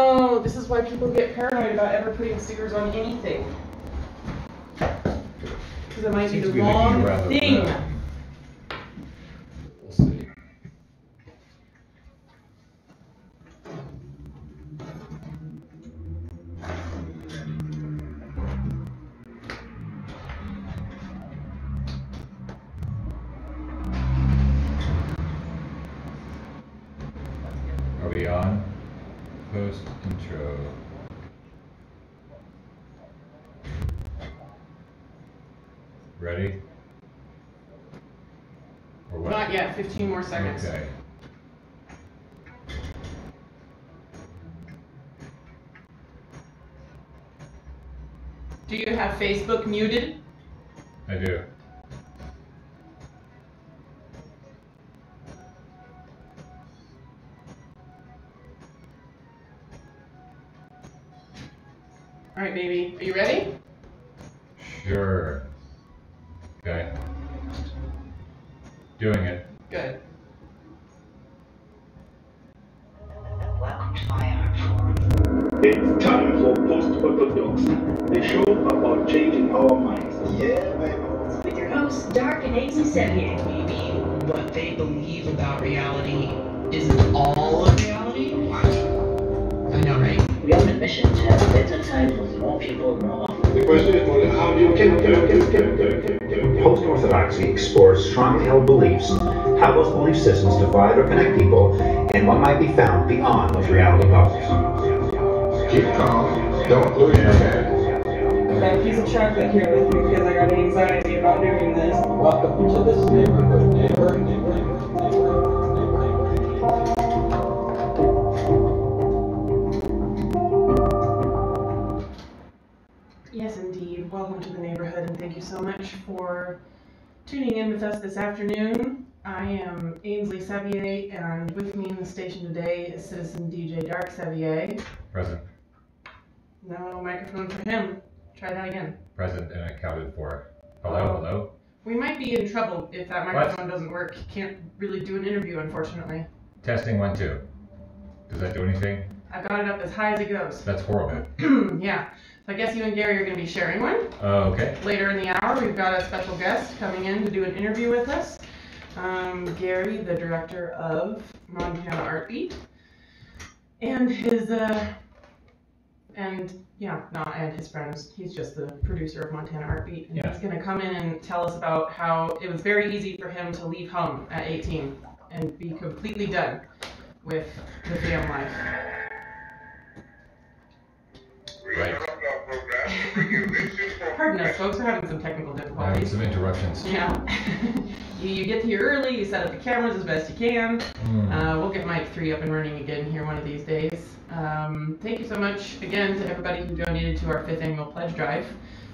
No, this is why people get paranoid about ever putting stickers on anything. Because it might be the wrong thing. We'll see. Are we on? Post intro. Ready? Or what? Not yet, 15 more seconds. Okay. Do you have Facebook muted? I do. All right, baby. Are you ready? Sure. Okay. Doing it. Good. Welcome to my art form. It's time for Post-Orthodoxy, the show about changing our minds. Yeah, baby. With your hosts, Dark and Ainsley Sevier. Maybe what they believe about reality isn't all of reality? What? I know, right? We are on a mission to have better times with more people more often. The question is, well, how do you kill? Post-Orthodoxy explores strongly held beliefs, how those belief systems divide or connect people, and what might be found beyond those reality bubbles. Keep calm, don't lose your head. I got a piece of chocolate here with me because I got anxiety about doing this. Welcome to this neighborhood, neighbor. Yes, indeed. Welcome to the neighborhood, and thank you so much for tuning in with us this afternoon. I am Ainsley Sevier, and with me in the station today is citizen DJ Dark Sevier. Present. No microphone for him. Try that again. Present and accounted for. Hello, hello. We might be in trouble if that microphone doesn't work. Can't really do an interview, unfortunately. Testing 1, 2. Does that do anything? I've got it up as high as it goes. That's horrible. Yeah. So I guess you and Gary are going to be sharing one. Okay. Later in the hour, we've got a special guest coming in to do an interview with us. Gary, the director of Montana Art Beat, and his and his friends. He's just the producer of Montana Art Beat, and he's going to come in and tell us about how it was very easy for him to leave home at 18 and be completely done with the fam life. Right. Pardon us, folks. We're having some technical Having difficulties. some interruptions. Yeah. you get here early, you set up the cameras as best you can. We'll get Mic 3 up and running again here one of these days. Thank you so much again to everybody who donated to our 5th annual pledge drive.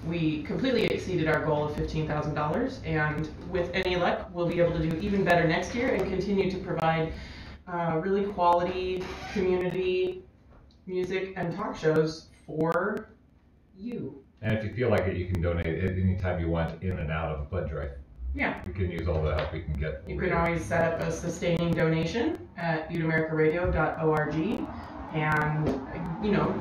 We completely exceeded our goal of $15,000, and with any luck, we'll be able to do even better next year and continue to provide really quality community music and talk shows for you. And if you feel like it, you can donate at any time you want in and out of the pledge drive. Yeah. We can use all the help we can get. You can always set up a sustaining donation at buteamericaradio.org and,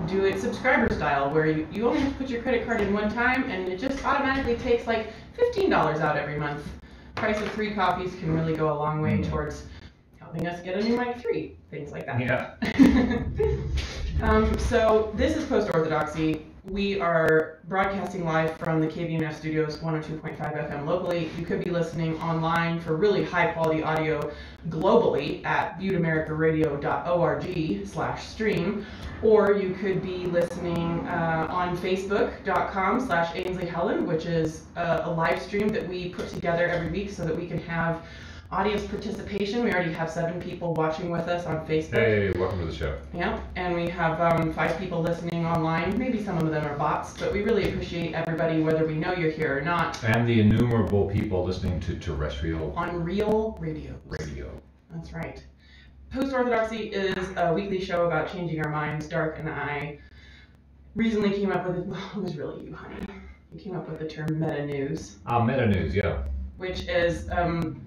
do it subscriber style where you only have to put your credit card in one time and it just automatically takes like $15 out every month. Price of 3 coffees can really go a long way towards helping us get a new Mic 3, things like that. Yeah. So this is Post-Orthodoxy. We are broadcasting live from the KBMF studios, 102.5 FM locally. You could be listening online for really high quality audio globally at buteamericaradio.org/stream, or you could be listening on facebook.com/AinsleyHelen, which is a live stream that we put together every week so that we can have audience participation. We already have 7 people watching with us on Facebook. Hey, welcome to the show. Yeah, and we have 5 people listening online. Maybe some of them are bots, but we really appreciate everybody, whether we know you're here or not. And the innumerable people listening to terrestrial on real radio. That's right. Post-Orthodoxy is a weekly show about changing our minds. Dark and I recently came up with it. Well, it was really you, honey. You came up with the term meta news. Meta news, yeah. Which is,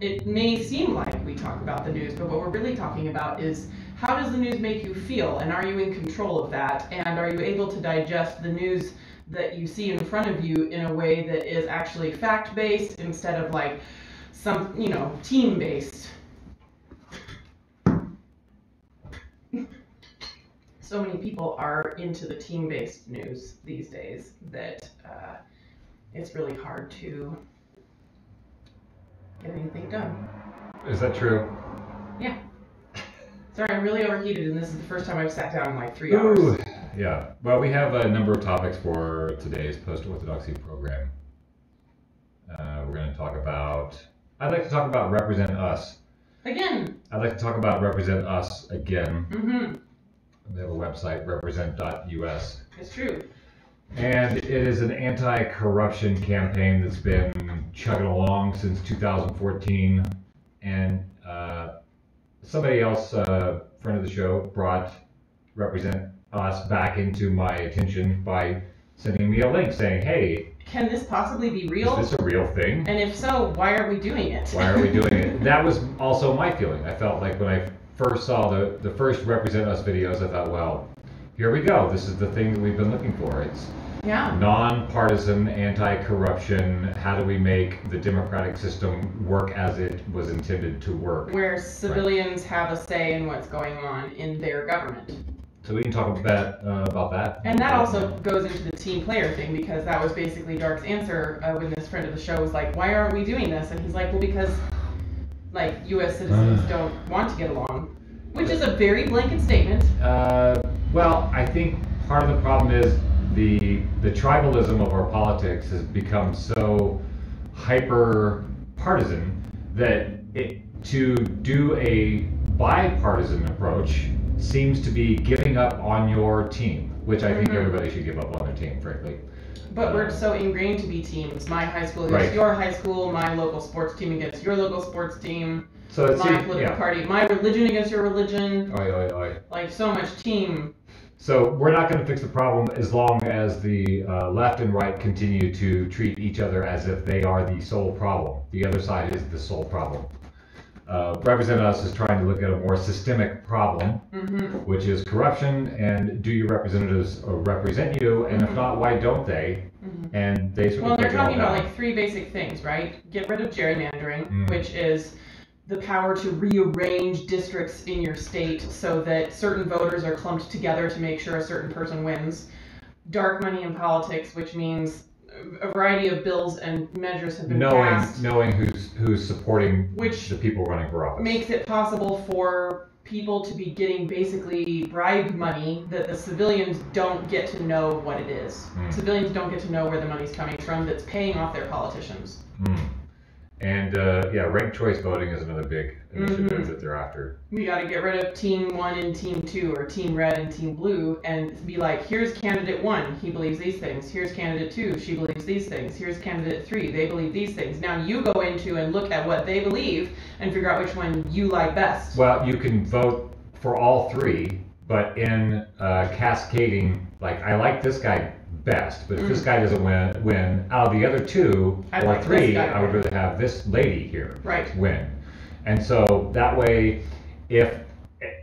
it may seem like we talk about the news, but what we're really talking about is how does the news make you feel, and are you in control of that, and are you able to digest the news that you see in front of you in a way that is actually fact-based instead of like some, team-based. So many people are into the team-based news these days that it's really hard to get anything done. Is that true? Yeah. Sorry, I'm really overheated, and this is the first time I've sat down in like 3 hours. Ooh, yeah. Well, we have a number of topics for today's Post-Orthodoxy program. We're going to talk about... I'd like to talk about Represent Us. Again. I'd like to talk about Represent Us again. Mm-hmm. They have a website, RepresentUs. It's true. And it is an anti-corruption campaign that's been chugging along since 2014. And somebody else, friend of the show, brought Represent Us back into my attention by sending me a link saying, hey, can this possibly be real? Is this a real thing? And if so, why are we doing it? Why are we doing it? That was also my feeling. I felt like when I first saw the first Represent Us videos, I thought, well, here we go. This is the thing that we've been looking for. It's non-partisan, anti-corruption. How do we make the democratic system work as it was intended to work? Where civilians have a say in what's going on in their government. So we can talk about that. And that also goes into the team player thing, because that was basically Dark's answer when this friend of the show was like, why aren't we doing this? And he's like, well, because like U.S. citizens don't want to get along, which is a very blanket statement. Well, I think part of the problem is the tribalism of our politics has become so hyper partisan that to do a bipartisan approach seems to be giving up on your team, which I think everybody should give up on their team, frankly. But we're so ingrained to be teams. My high school against your high school, my local sports team against your local sports team, so my political party, my religion against your religion. Like so much team. So we're not going to fix the problem as long as the left and right continue to treat each other as if they are the sole problem. The other side is the sole problem. Represent Us is trying to look at a more systemic problem, which is corruption, and do your representatives represent you, and if not, why don't they? And they sort of they're talking about like 3 basic things, right? Get rid of gerrymandering, which is the power to rearrange districts in your state so that certain voters are clumped together to make sure a certain person wins. Dark money in politics, which means a variety of bills and measures have been passed. Knowing who's supporting the people running for office. Makes it possible for people to be getting basically bribe money that the civilians don't get to know what it is. Civilians don't get to know where the money's coming from that's paying off their politicians. And ranked choice voting is another big initiative that they're after. We got to get rid of Team 1 and Team 2, or Team Red and Team Blue, and be like, here's Candidate 1, he believes these things. Here's Candidate 2, she believes these things. Here's Candidate 3, they believe these things. Now you go into and look at what they believe and figure out which one you like best. Well, you can vote for all 3, but in cascading, like, I like this guy best, but if this guy doesn't win out of the other 2 or 3, I would rather have this lady here win. And so that way, if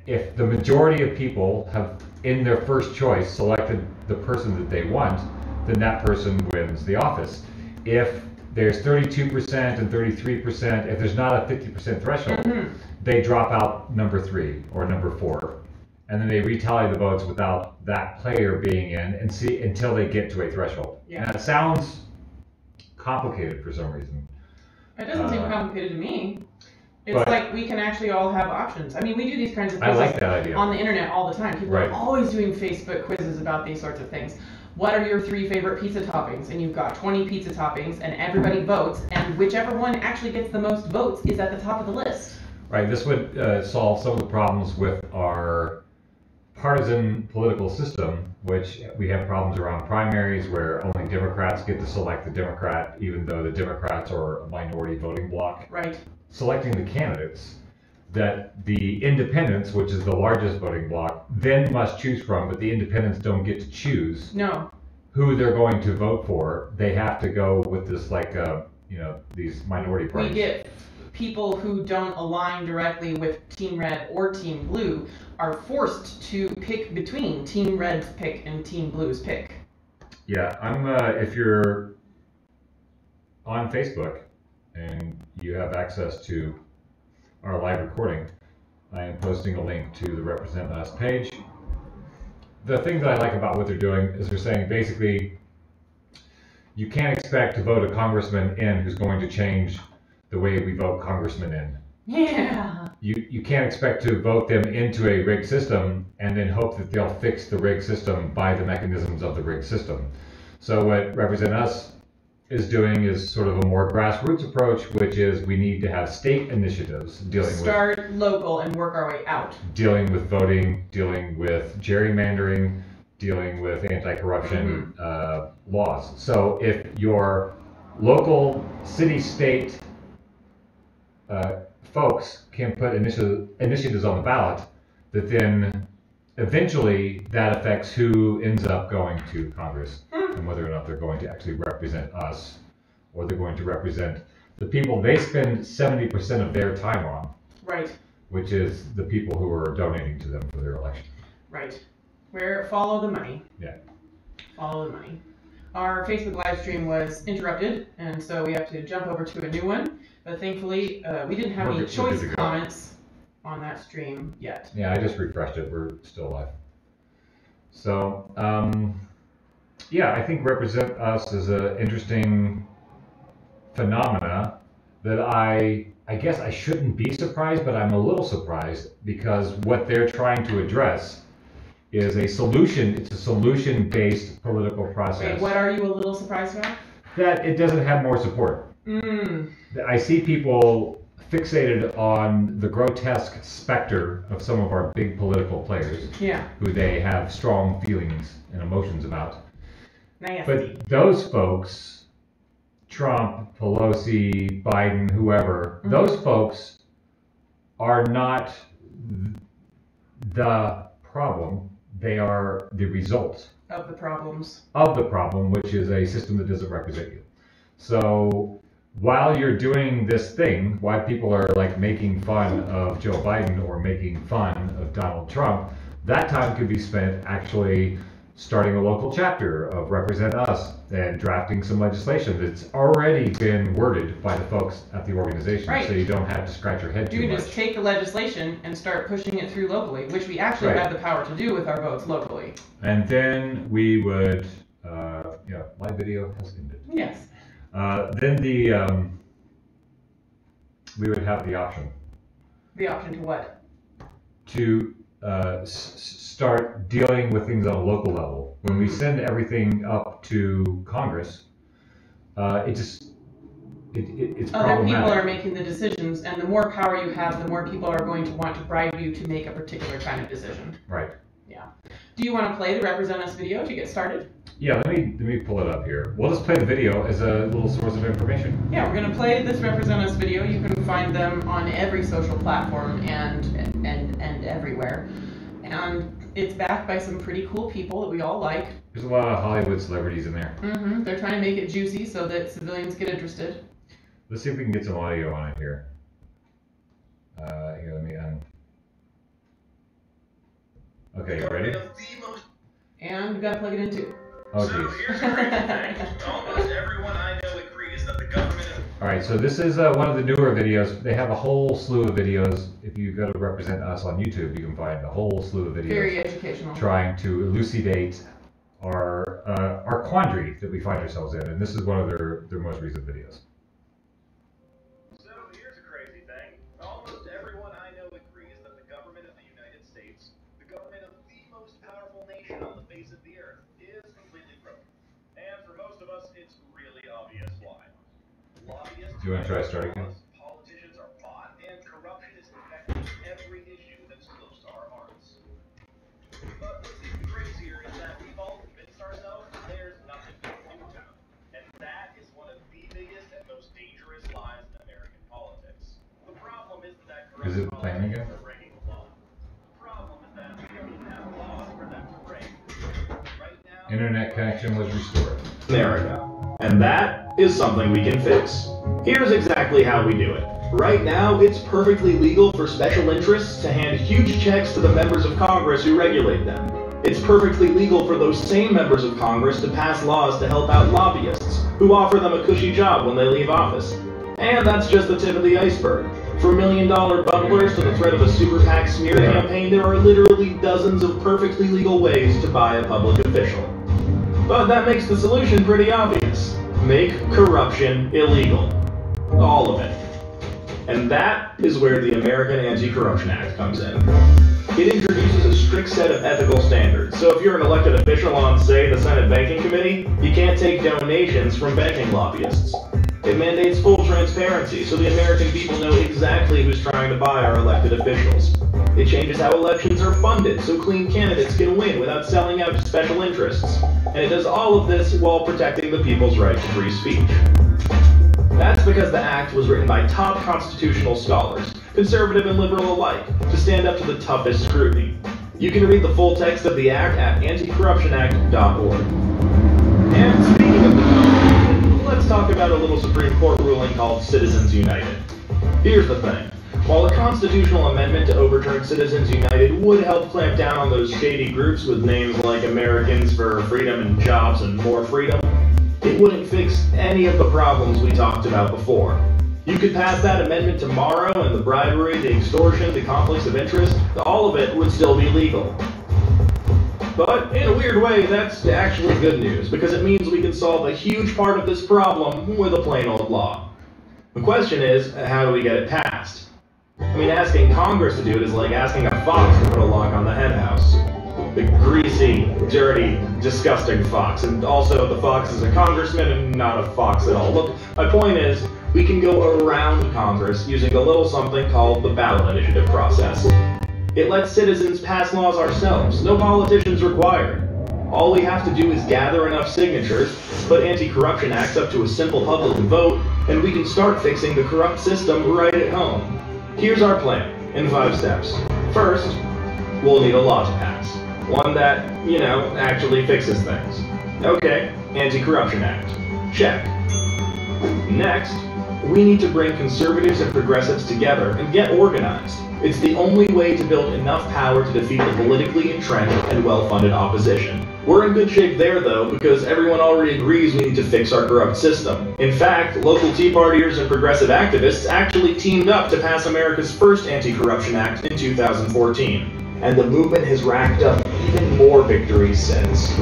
the majority of people have in their first choice selected the person that they want, then that person wins the office. If there's 32% and 33%, if there's not a 50% threshold, they drop out number 3 or number 4. And then they retally the votes without that player being in and see until they get to a threshold. And that sounds complicated for some reason. It doesn't seem complicated to me. It's like we can actually all have options. I mean, we do these kinds of quizzes on the internet all the time. People are always doing Facebook quizzes about these sorts of things. What are your 3 favorite pizza toppings? And you've got 20 pizza toppings, and everybody votes, and whichever one actually gets the most votes is at the top of the list. Right. This would solve some of the problems with our partisan political system, which we have problems around primaries where only Democrats get to select the Democrat, even though the Democrats are a minority voting bloc. Right. Selecting the candidates that the independents, which is the largest voting bloc, then must choose from, but the independents don't get to choose who they're going to vote for. They have to go with this, like, these minority parties. We get people who don't align directly with Team Red or Team Blue are forced to pick between Team Red's pick and Team Blue's pick. Yeah, I'm. If you're on Facebook and you have access to our live recording, I am posting a link to the Represent Us page. The thing that I like about what they're doing is they're saying basically you can't expect to vote a congressman in who's going to change the way we vote congressmen in. Yeah. You can't expect to vote them into a rigged system and then hope that they'll fix the rigged system by the mechanisms of the rigged system. So what Represent Us is doing is sort of a more grassroots approach, which is we need to have state initiatives start local and work our way out. Dealing with voting, dealing with gerrymandering, dealing with anti-corruption laws. So if your local city-state folks can put initiatives on the ballot, that then eventually that affects who ends up going to Congress and whether or not they're going to actually represent us or they're going to represent the people they spend 70% of their time on. Right. Which is the people who are donating to them for their election. Right. Follow the money. Yeah. Follow the money. Our Facebook live stream was interrupted, and so we have to jump over to a new one. But thankfully, we didn't have any choice comments on that stream yet. Yeah, I just refreshed it. We're still live. So, yeah, I think Represent Us is an interesting phenomena that I guess I shouldn't be surprised, but I'm a little surprised because what they're trying to address is a solution. It's a solution-based political process. Wait, what are you a little surprised about? That it doesn't have more support. I see people fixated on the grotesque specter of some of our big political players, who they have strong feelings and emotions about. But those folks, Trump, Pelosi, Biden, whoever, those folks are not the problem. They are the result of the problems. Of the problem, which is a system that doesn't represent you. So while you're doing this thing, why people are like making fun of Joe Biden or making fun of Donald Trump, that time could be spent actually starting a local chapter of Represent Us and drafting some legislation that's already been worded by the folks at the organization, so you don't have to scratch your head too much. You just take the legislation and start pushing it through locally, which we actually have the power to do with our votes locally. And then we would, live video has ended. Yes. Then we would have the option. The option to what? To start dealing with things on a local level. When we send everything up to Congress, it's other problematic. People are making the decisions, and the more power you have, the more people are going to want to bribe you to make a particular kind of decision. Right. Yeah. Do you want to play the Represent Us video to get started? Yeah, let me pull it up here. We'll just play the video as a little source of information. Yeah, we're going to play this Represent Us video. You can find them on every social platform and everywhere. And it's backed by some pretty cool people that we all like. There's a lot of Hollywood celebrities in there. They're trying to make it juicy so that civilians get interested. Let's see if we can get some audio on it here. Here, let me Okay, you ready? And we've got to plug it in too. Oh, so here's the crazy thing. Almost everyone I know agrees that the government is... Alright, so this is one of the newer videos. They have a whole slew of videos. If you go to Represent Us on YouTube, you can find a whole slew of videos. Very educational. Trying to elucidate our quandary that we find ourselves in. And this is one of their most recent videos. So here's a crazy thing. Almost everyone I know agrees that the government of the United States, the government of the most powerful nation on the face of the earth, is completely broken. And for most of us, it's really obvious why. Lobbyists, Do you want to try starting again? Politicians are bought, and corruption is infecting every issue that's close to our hearts. But what's even crazier is that we've all convinced ourselves that there's nothing we can do about it. And that is one of the biggest and most dangerous lies in American politics. The problem is that corrupt politicians are breaking the law. The problem is that we don't even have laws for them to break. Right now, Internet connection was restored. America. And that is something we can fix. Here's exactly how we do it. Right now, it's perfectly legal for special interests to hand huge checks to the members of Congress who regulate them. It's perfectly legal for those same members of Congress to pass laws to help out lobbyists, who offer them a cushy job when they leave office. And that's just the tip of the iceberg. From $1 million bubblers to the threat of a super PAC smear campaign, there are literally dozens of perfectly legal ways to buy a public official. But that makes the solution pretty obvious. Make corruption illegal. All of it. And that is where the American Anti-Corruption Act comes in. It introduces a strict set of ethical standards. So if you're an elected official on, say, the Senate Banking Committee, you can't take donations from banking lobbyists. It mandates full transparency, so the American people know exactly who's trying to buy our elected officials. It changes how elections are funded, so clean candidates can win without selling out to special interests. And it does all of this while protecting the people's right to free speech. That's because the act was written by top constitutional scholars, conservative and liberal alike, to stand up to the toughest scrutiny. You can read the full text of the act at anticorruptionact.org. And speaking of the Constitution, let's talk about a little Supreme Court ruling called Citizens United. Here's the thing. While a constitutional amendment to overturn Citizens United would help clamp down on those shady groups with names like Americans for Freedom and Jobs and More Freedom, it wouldn't fix any of the problems we talked about before. You could pass that amendment tomorrow and the bribery, the extortion, the conflicts of interest, all of it would still be legal. But in a weird way, that's actually good news, because it means we can solve a huge part of this problem with a plain old law. The question is, how do we get it passed? I mean, asking Congress to do it is like asking a fox to put a lock on the henhouse. The greasy, dirty, disgusting fox. And also, the fox is a congressman and not a fox at all. Look, my point is, we can go around Congress using a little something called the ballot initiative process. It lets citizens pass laws ourselves, no politicians required. All we have to do is gather enough signatures, put anti-corruption acts up to a simple public vote, and we can start fixing the corrupt system right at home. Here's our plan, in 5 steps. First, we'll need a law to pass. One that, actually fixes things. Okay, Anti-Corruption Act. Check. Next, we need to bring conservatives and progressives together and get organized. It's the only way to build enough power to defeat the politically entrenched and well-funded opposition. We're in good shape there, though, because everyone already agrees we need to fix our corrupt system. In fact, local Tea Partiers and progressive activists actually teamed up to pass America's first Anti-Corruption Act in 2014. And the movement has racked up even more victories since.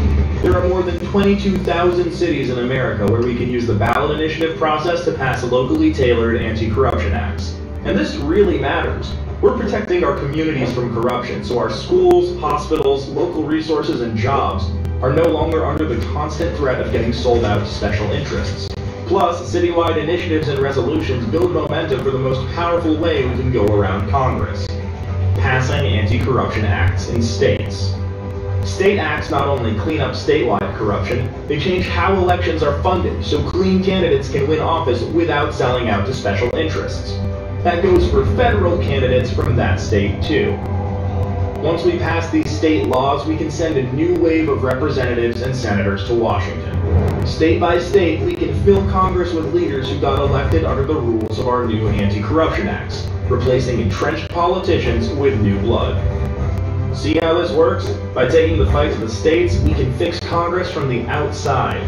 There are more than 22,000 cities in America where we can use the ballot initiative process to pass locally tailored anti-corruption acts. And this really matters. We're protecting our communities from corruption, so our schools, hospitals, local resources, and jobs are no longer under the constant threat of getting sold out to special interests. Plus, citywide initiatives and resolutions build momentum for the most powerful way we can go around Congress. Passing anti-corruption acts in states. State acts not only clean up statewide corruption, they change how elections are funded so clean candidates can win office without selling out to special interests. That goes for federal candidates from that state too. Once we pass these state laws, we can send a new wave of representatives and senators to Washington. State by state, we can fill Congress with leaders who got elected under the rules of our new anti-corruption acts, replacing entrenched politicians with new blood. See how this works? By taking the fight to the states, we can fix Congress from the outside.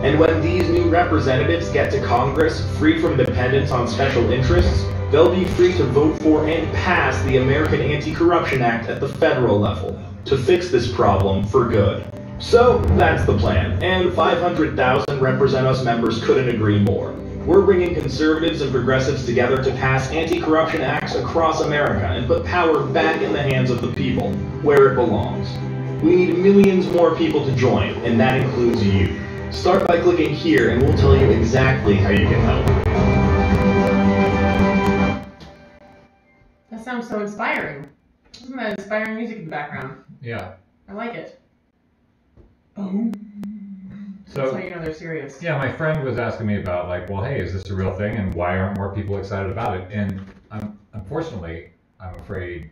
And when these new representatives get to Congress, free from dependence on special interests, they'll be free to vote for and pass the American Anti-Corruption Act at the federal level, to fix this problem for good. So, that's the plan, and 500,000 RepresentUs members couldn't agree more. We're bringing conservatives and progressives together to pass anti-corruption acts across America and put power back in the hands of the people, where it belongs. We need millions more people to join, and that includes you. Start by clicking here and we'll tell you exactly how you can help. That sounds so inspiring. Isn't that inspiring music in the background? Yeah. I like it. Boom. So, that's how you know they're serious. Yeah, my friend was asking me about, like, well, hey, is this a real thing, and why aren't more people excited about it? And unfortunately, I'm afraid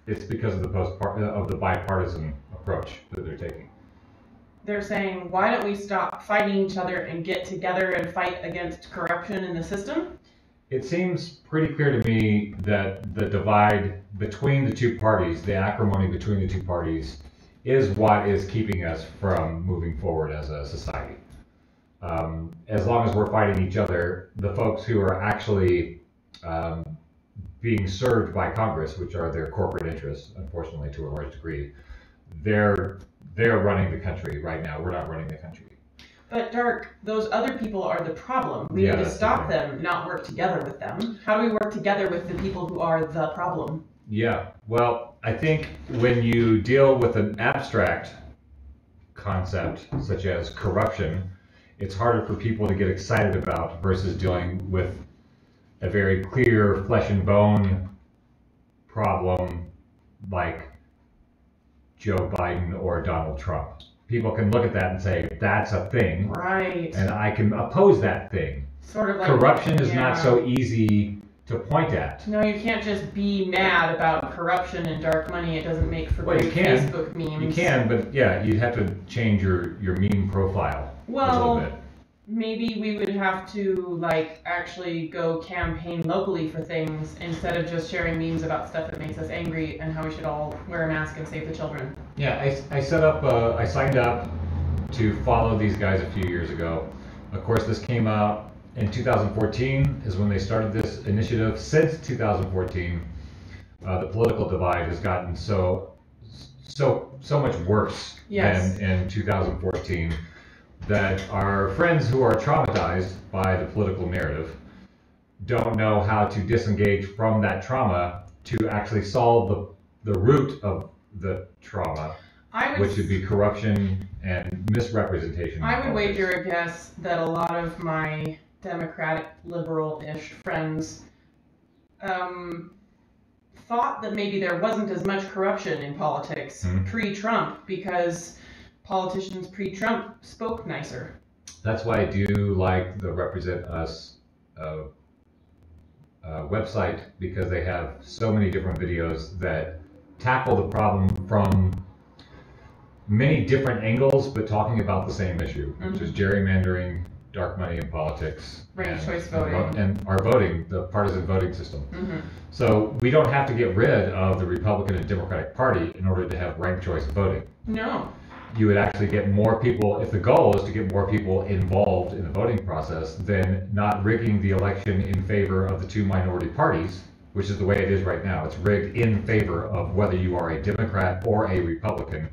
it's because of the bipartisan approach that they're taking. They're saying, why don't we stop fighting each other and get together and fight against corruption in the system? It seems pretty clear to me that the divide between the two parties, the acrimony between the two parties, is what is keeping us from moving forward as a society. As long as we're fighting each other, the folks who are actually being served by Congress, which are their corporate interests, unfortunately to a large degree, they're running the country right now. We're not running the country. But Dark, those other people are the problem. We need to stop them, not work together with them. How do we work together with the people who are the problem? Yeah, well, I think when you deal with an abstract concept such as corruption, it's harder for people to get excited about versus dealing with a very clear flesh and bone problem like Joe Biden or Donald Trump. People can look at that and say, that's a thing. Right. And I can oppose that thing. Sort of like corruption is not so easy to point at. No, you can't just be mad about corruption and dark money. It doesn't make for great Facebook memes. You can, but yeah, you'd have to change your meme profile a little bit. Maybe we would have to like actually go campaign locally for things instead of just sharing memes about stuff that makes us angry and how we should all wear a mask and save the children. Yeah, I signed up to follow these guys a few years ago. Of course, this came out in 2014 is when they started this initiative. Since 2014, the political divide has gotten so much worse than in 2014. That our friends who are traumatized by the political narrative don't know how to disengage from that trauma to actually solve the root of the trauma, which would be corruption and misrepresentation. I would wager a guess that a lot of my Democratic liberal-ish friends thought that maybe there wasn't as much corruption in politics pre-Trump because politicians pre-Trump spoke nicer. That's why I do like the RepresentUs website, because they have so many different videos that tackle the problem from many different angles, but talking about the same issue, which is gerrymandering, dark money in politics, ranked choice voting, and our voting, the partisan voting system. So we don't have to get rid of the Republican and Democratic Party in order to have ranked choice voting. No. You would actually get more people, if the goal is to get more people involved in the voting process, then not rigging the election in favor of the two minority parties, which is the way it is right now. It's rigged in favor of whether you are a Democrat or a Republican.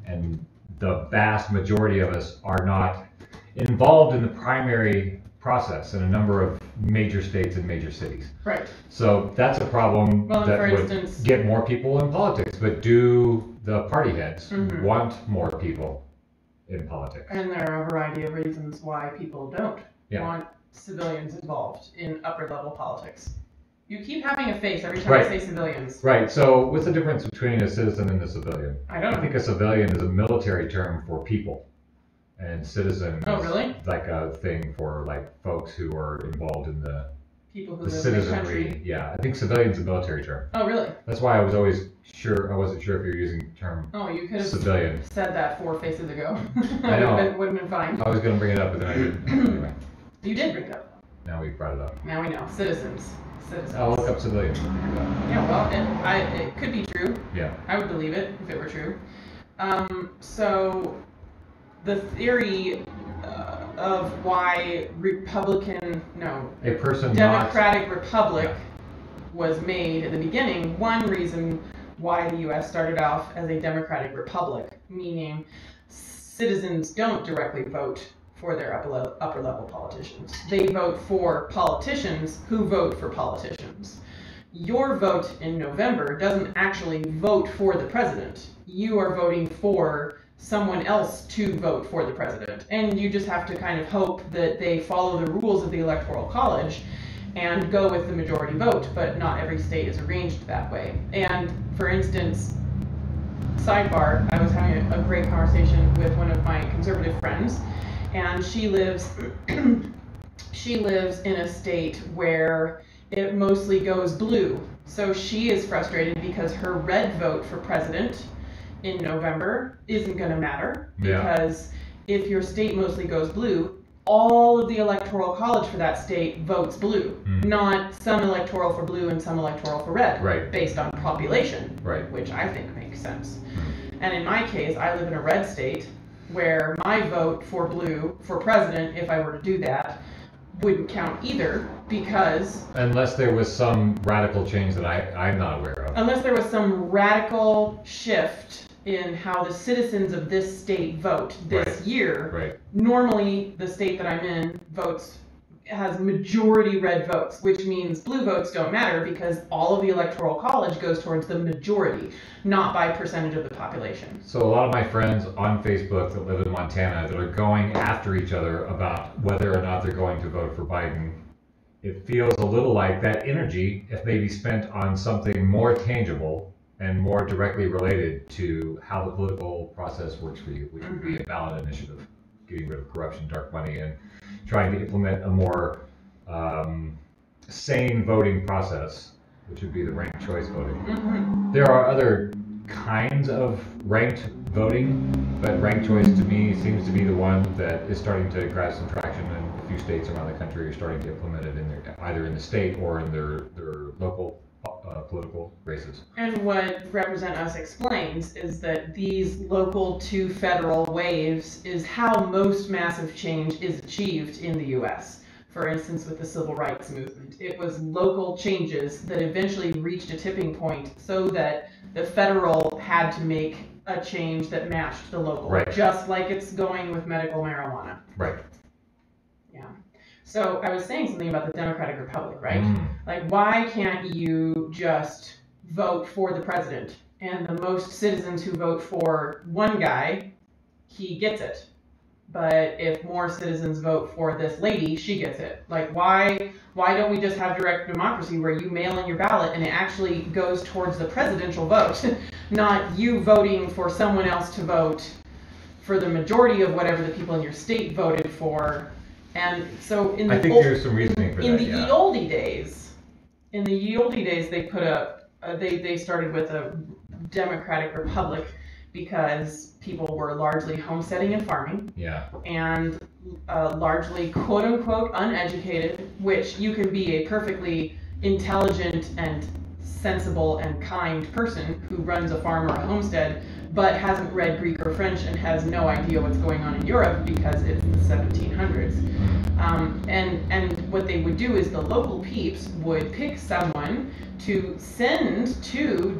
And the vast majority of us are not involved in the primary process in a number of major states and major cities. Right. So that's a problem that would get more people in politics, but do the party heads want more people in politics? And there are a variety of reasons why people don't want civilians involved in upper level politics. You keep having a face every time I say civilians. Right, so what's the difference between a citizen and a civilian? I don't know. I think a civilian is a military term for people. And citizen is like a thing for like folks who are involved in the people who the live citizenry. In the country. Yeah, I think civilian's a military term. Oh, really? That's why I was always sure. I wasn't sure if you're using the term. Oh, you could have civilian. Said that 4 faces ago. I know. Would have been fine. I was going to bring it up, but then I didn't. Anyway. You did bring it up. Now we brought it up. Now we know. Citizens. I'll look up civilian. Yeah, well, it could be true. Yeah. I would believe it if it were true. So the theory of why Democratic Republic was made in the beginning, one reason why the U.S. started off as a Democratic Republic, meaning citizens don't directly vote for their upper level politicians. They vote for politicians who vote for politicians. Your vote in November doesn't actually vote for the president. You are voting for someone else to vote for the president. And you just have to kind of hope that they follow the rules of the Electoral College and go with the majority vote, but not every state is arranged that way. And for instance, sidebar, I was having a great conversation with one of my conservative friends, and she lives in a state where it mostly goes blue. So she is frustrated because her red vote for president in November isn't going to matter, because if your state mostly goes blue, all of the electoral college for that state votes blue, not some electoral for blue and some electoral for red, Right. based on population, Right. which I think makes sense. And in my case, I live in a red state where my vote for blue for president, if I were to do that, wouldn't count either, because Unless there was some radical change that I'm not aware of. unless there was some radical shift in how the citizens of this state vote this year, Right. normally the state that I'm in has majority red votes, which means blue votes don't matter because all of the electoral college goes towards the majority, not by percentage of the population. So a lot of my friends on Facebook that live in Montana that are going after each other about whether or not they're going to vote for Biden, it feels a little like that energy, if maybe spent on something more tangible and more directly related to how the political process works for you, which would be a ballot initiative, getting rid of corruption, dark money, and trying to implement a more sane voting process, which would be the ranked choice voting. There are other kinds of ranked voting, but ranked choice to me seems to be the one that is starting to grab some traction, and a few states around the country are starting to implement it in either in the state or in their local political races. And what Represent Us explains is that these local to federal waves is how most massive change is achieved in the US. For instance, with the civil rights movement, it was local changes that eventually reached a tipping point so that the federal had to make a change that matched the local, Right. just like it's going with medical marijuana. Right. Yeah. So I was saying something about the Democratic Republic, right? Like, why can't you just vote for the president? And the most citizens who vote for one guy, he gets it. But if more citizens vote for this lady, she gets it. Like, why don't we just have direct democracy where you mail in your ballot and it actually goes towards the presidential vote, not you voting for someone else to vote for the majority of whatever the people in your state voted for? And so in the I think there's some reasoning for that. in the ye olde days, they put up they started with a democratic republic because people were largely homesteading and farming. Yeah. And largely quote unquote uneducated, which you can be a perfectly intelligent and sensible and kind person who runs a farm or a homestead, but hasn't read Greek or French and has no idea what's going on in Europe because it's the 1700s. And what they would do is the local peeps would pick someone to send to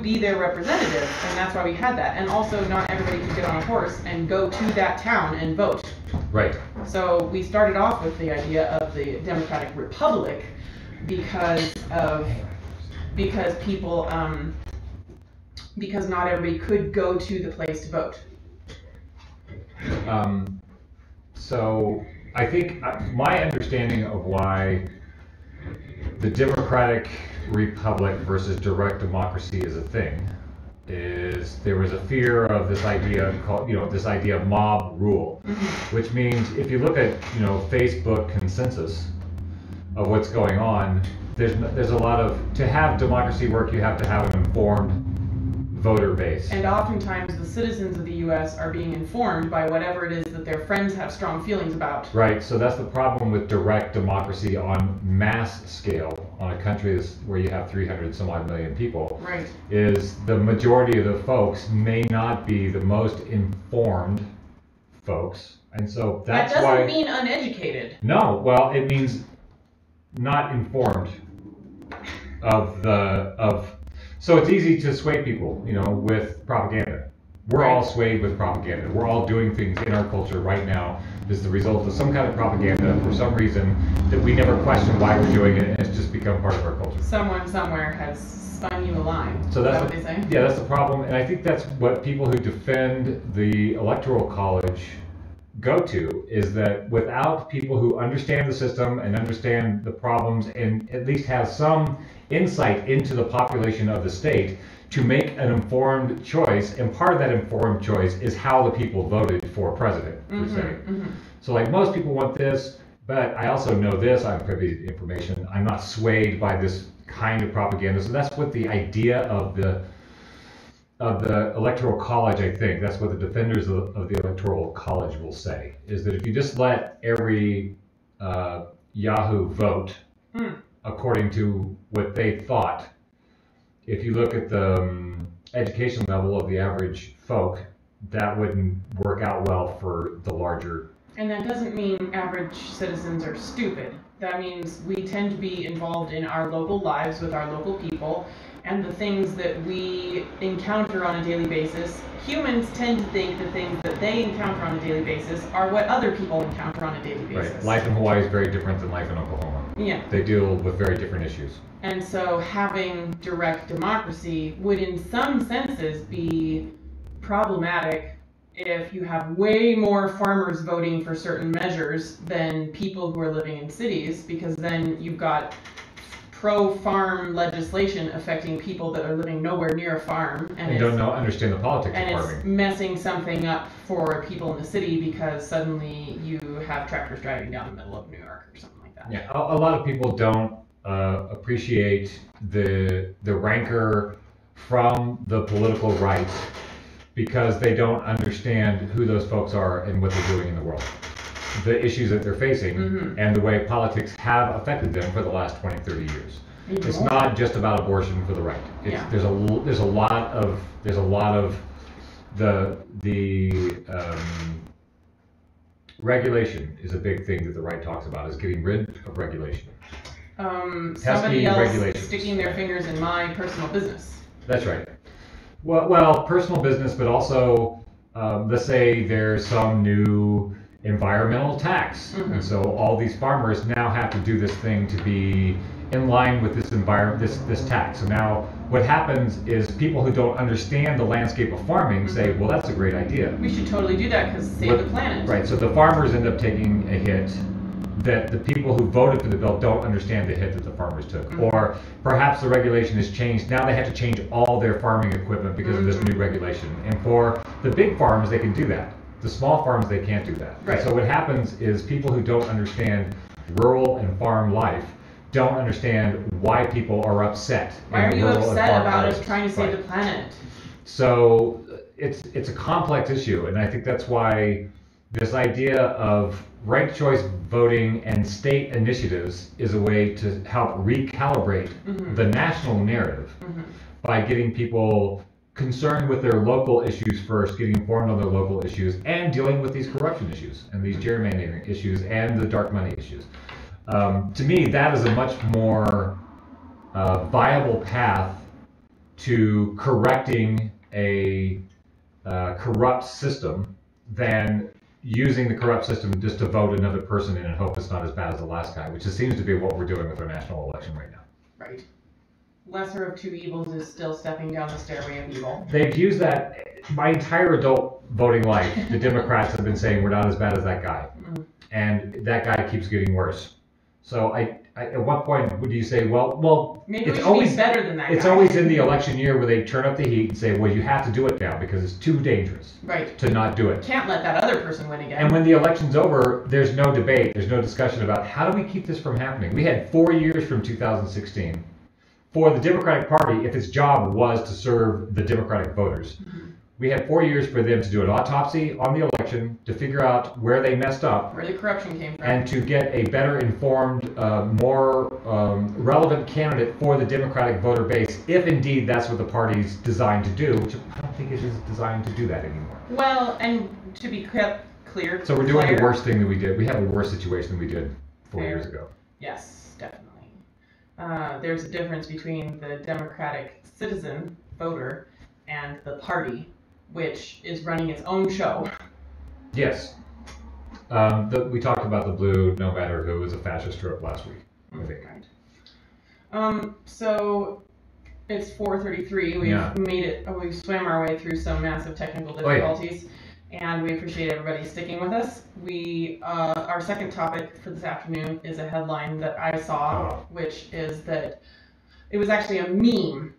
be their representative, and that's why we had that. And also, not everybody could get on a horse and go to that town and vote. Right. So we started off with the idea of the Democratic Republic because people because not everybody could go to the place to vote. So I think my understanding of why the Democratic Republic versus direct democracy is a thing is there was a fear of this idea called, this idea of mob rule, which means if you look at, Facebook consensus of what's going on, there's a lot of, to have democracy work, you have to have an informed voter base. And oftentimes the citizens of the US are being informed by whatever it is that their friends have strong feelings about. Right, so that's the problem with direct democracy on mass scale, on a country where you have 300 some odd million people. Right. Is the majority of the folks may not be the most informed folks. And so that's why... That doesn't mean uneducated. No, well, it means not informed so it's easy to sway people, with propaganda. We're all swayed with propaganda. We're all doing things in our culture right now as the result of some kind of propaganda for some reason that we never question why we're doing it, and it's just become part of our culture. Someone somewhere has spun you a line. So that's what they say? Yeah, that's the problem, and I think that's what people who defend the Electoral College go to, is that without people who understand the system and understand the problems and at least have some insight into the population of the state to make an informed choice, and part of that informed choice is how the people voted for president, per se. So like most people want this, but I also know this, I'm privy to information, I'm not swayed by this kind of propaganda. So that's what the idea of of the Electoral College, I think, that's what the defenders of the Electoral College will say, is that if you just let every Yahoo vote according to what they thought, if you look at the education level of the average folk, that wouldn't work out well for the larger. And that doesn't mean average citizens are stupid. That means we tend to be involved in our local lives with our local people, and the things that we encounter on a daily basis. Humans tend to think the things that they encounter on a daily basis are what other people encounter on a daily basis. Right. Life in Hawaii is very different than life in Oklahoma. Yeah. They deal with very different issues. And so having direct democracy would in some senses be problematic if you have way more farmers voting for certain measures than people who are living in cities, because then you've got pro-farm legislation affecting people that are living nowhere near a farm and don't understand the politics of farming. And it's messing something up for people in the city because suddenly you have tractors driving down the middle of New York or something like that. Yeah, a lot of people don't appreciate the rancor from the political right because they don't understand who those folks are and what they're doing in the world, the issues that they're facing, and the way politics have affected them for the last 20, 30 years. It's not just about abortion for the right. There's a lot of the regulation is a big thing that the right talks about, is getting rid of regulation. Somebody else sticking their fingers in my personal business. That's right. Well, personal business, but also let's say there's some new environmental tax, and so all these farmers now have to do this thing to be in line with this tax. So now what happens is people who don't understand the landscape of farming say, well, that's a great idea. We should totally do that because save the planet. Right. So the farmers end up taking a hit that the people who voted for the bill don't understand the hit that the farmers took. Or perhaps the regulation has changed. Now they have to change all their farming equipment because of this new regulation. And for the big farms, they can do that. The small farms, they can't do that. Right. So what happens is people who don't understand rural and farm life don't understand why people are upset. Why are you upset about us trying to save the planet? So it's a complex issue, and I think that's why this idea of ranked choice voting and state initiatives is a way to help recalibrate the national narrative by getting people concerned with their local issues first, getting informed on their local issues, and dealing with these corruption issues and these gerrymandering issues and the dark money issues. To me, that is a much more viable path to correcting a corrupt system than using the corrupt system just to vote another person in and hope it's not as bad as the last guy, which seems to be what we're doing with our national election right now. Right. Lesser of two evils is still stepping down the stairway of evil. They've used that my entire adult voting life. The Democrats have been saying we're not as bad as that guy, and that guy keeps getting worse. So at what point would you say, well, maybe it's always better than that guy. It's always in the election year where they turn up the heat and say, well, you have to do it now because it's too dangerous to not do it. Can't let that other person win again. And when the election's over, there's no debate, there's no discussion about how do we keep this from happening. We had 4 years from 2016 for the Democratic Party, if its job was to serve the Democratic voters. We had 4 years for them to do an autopsy on the election, to figure out where they messed up, where the corruption came from, and to get a better informed, more relevant candidate for the Democratic voter base, if indeed that's what the party's designed to do, which I don't think it is designed to do that anymore. Well, and to be clear. So we're doing the worst thing that we did. We have a worse situation than we did 4 years ago. Yes, definitely. There's a difference between the Democratic citizen voter and the party, which is running its own show. Yes. We talked about the blue no matter who was a fascist trope last week, I think. Right. So it's 4:33. We've made it. We've swam our way through some massive technical difficulties, and we appreciate everybody sticking with us. Our second topic for this afternoon is a headline that I saw, which is that it was actually a meme.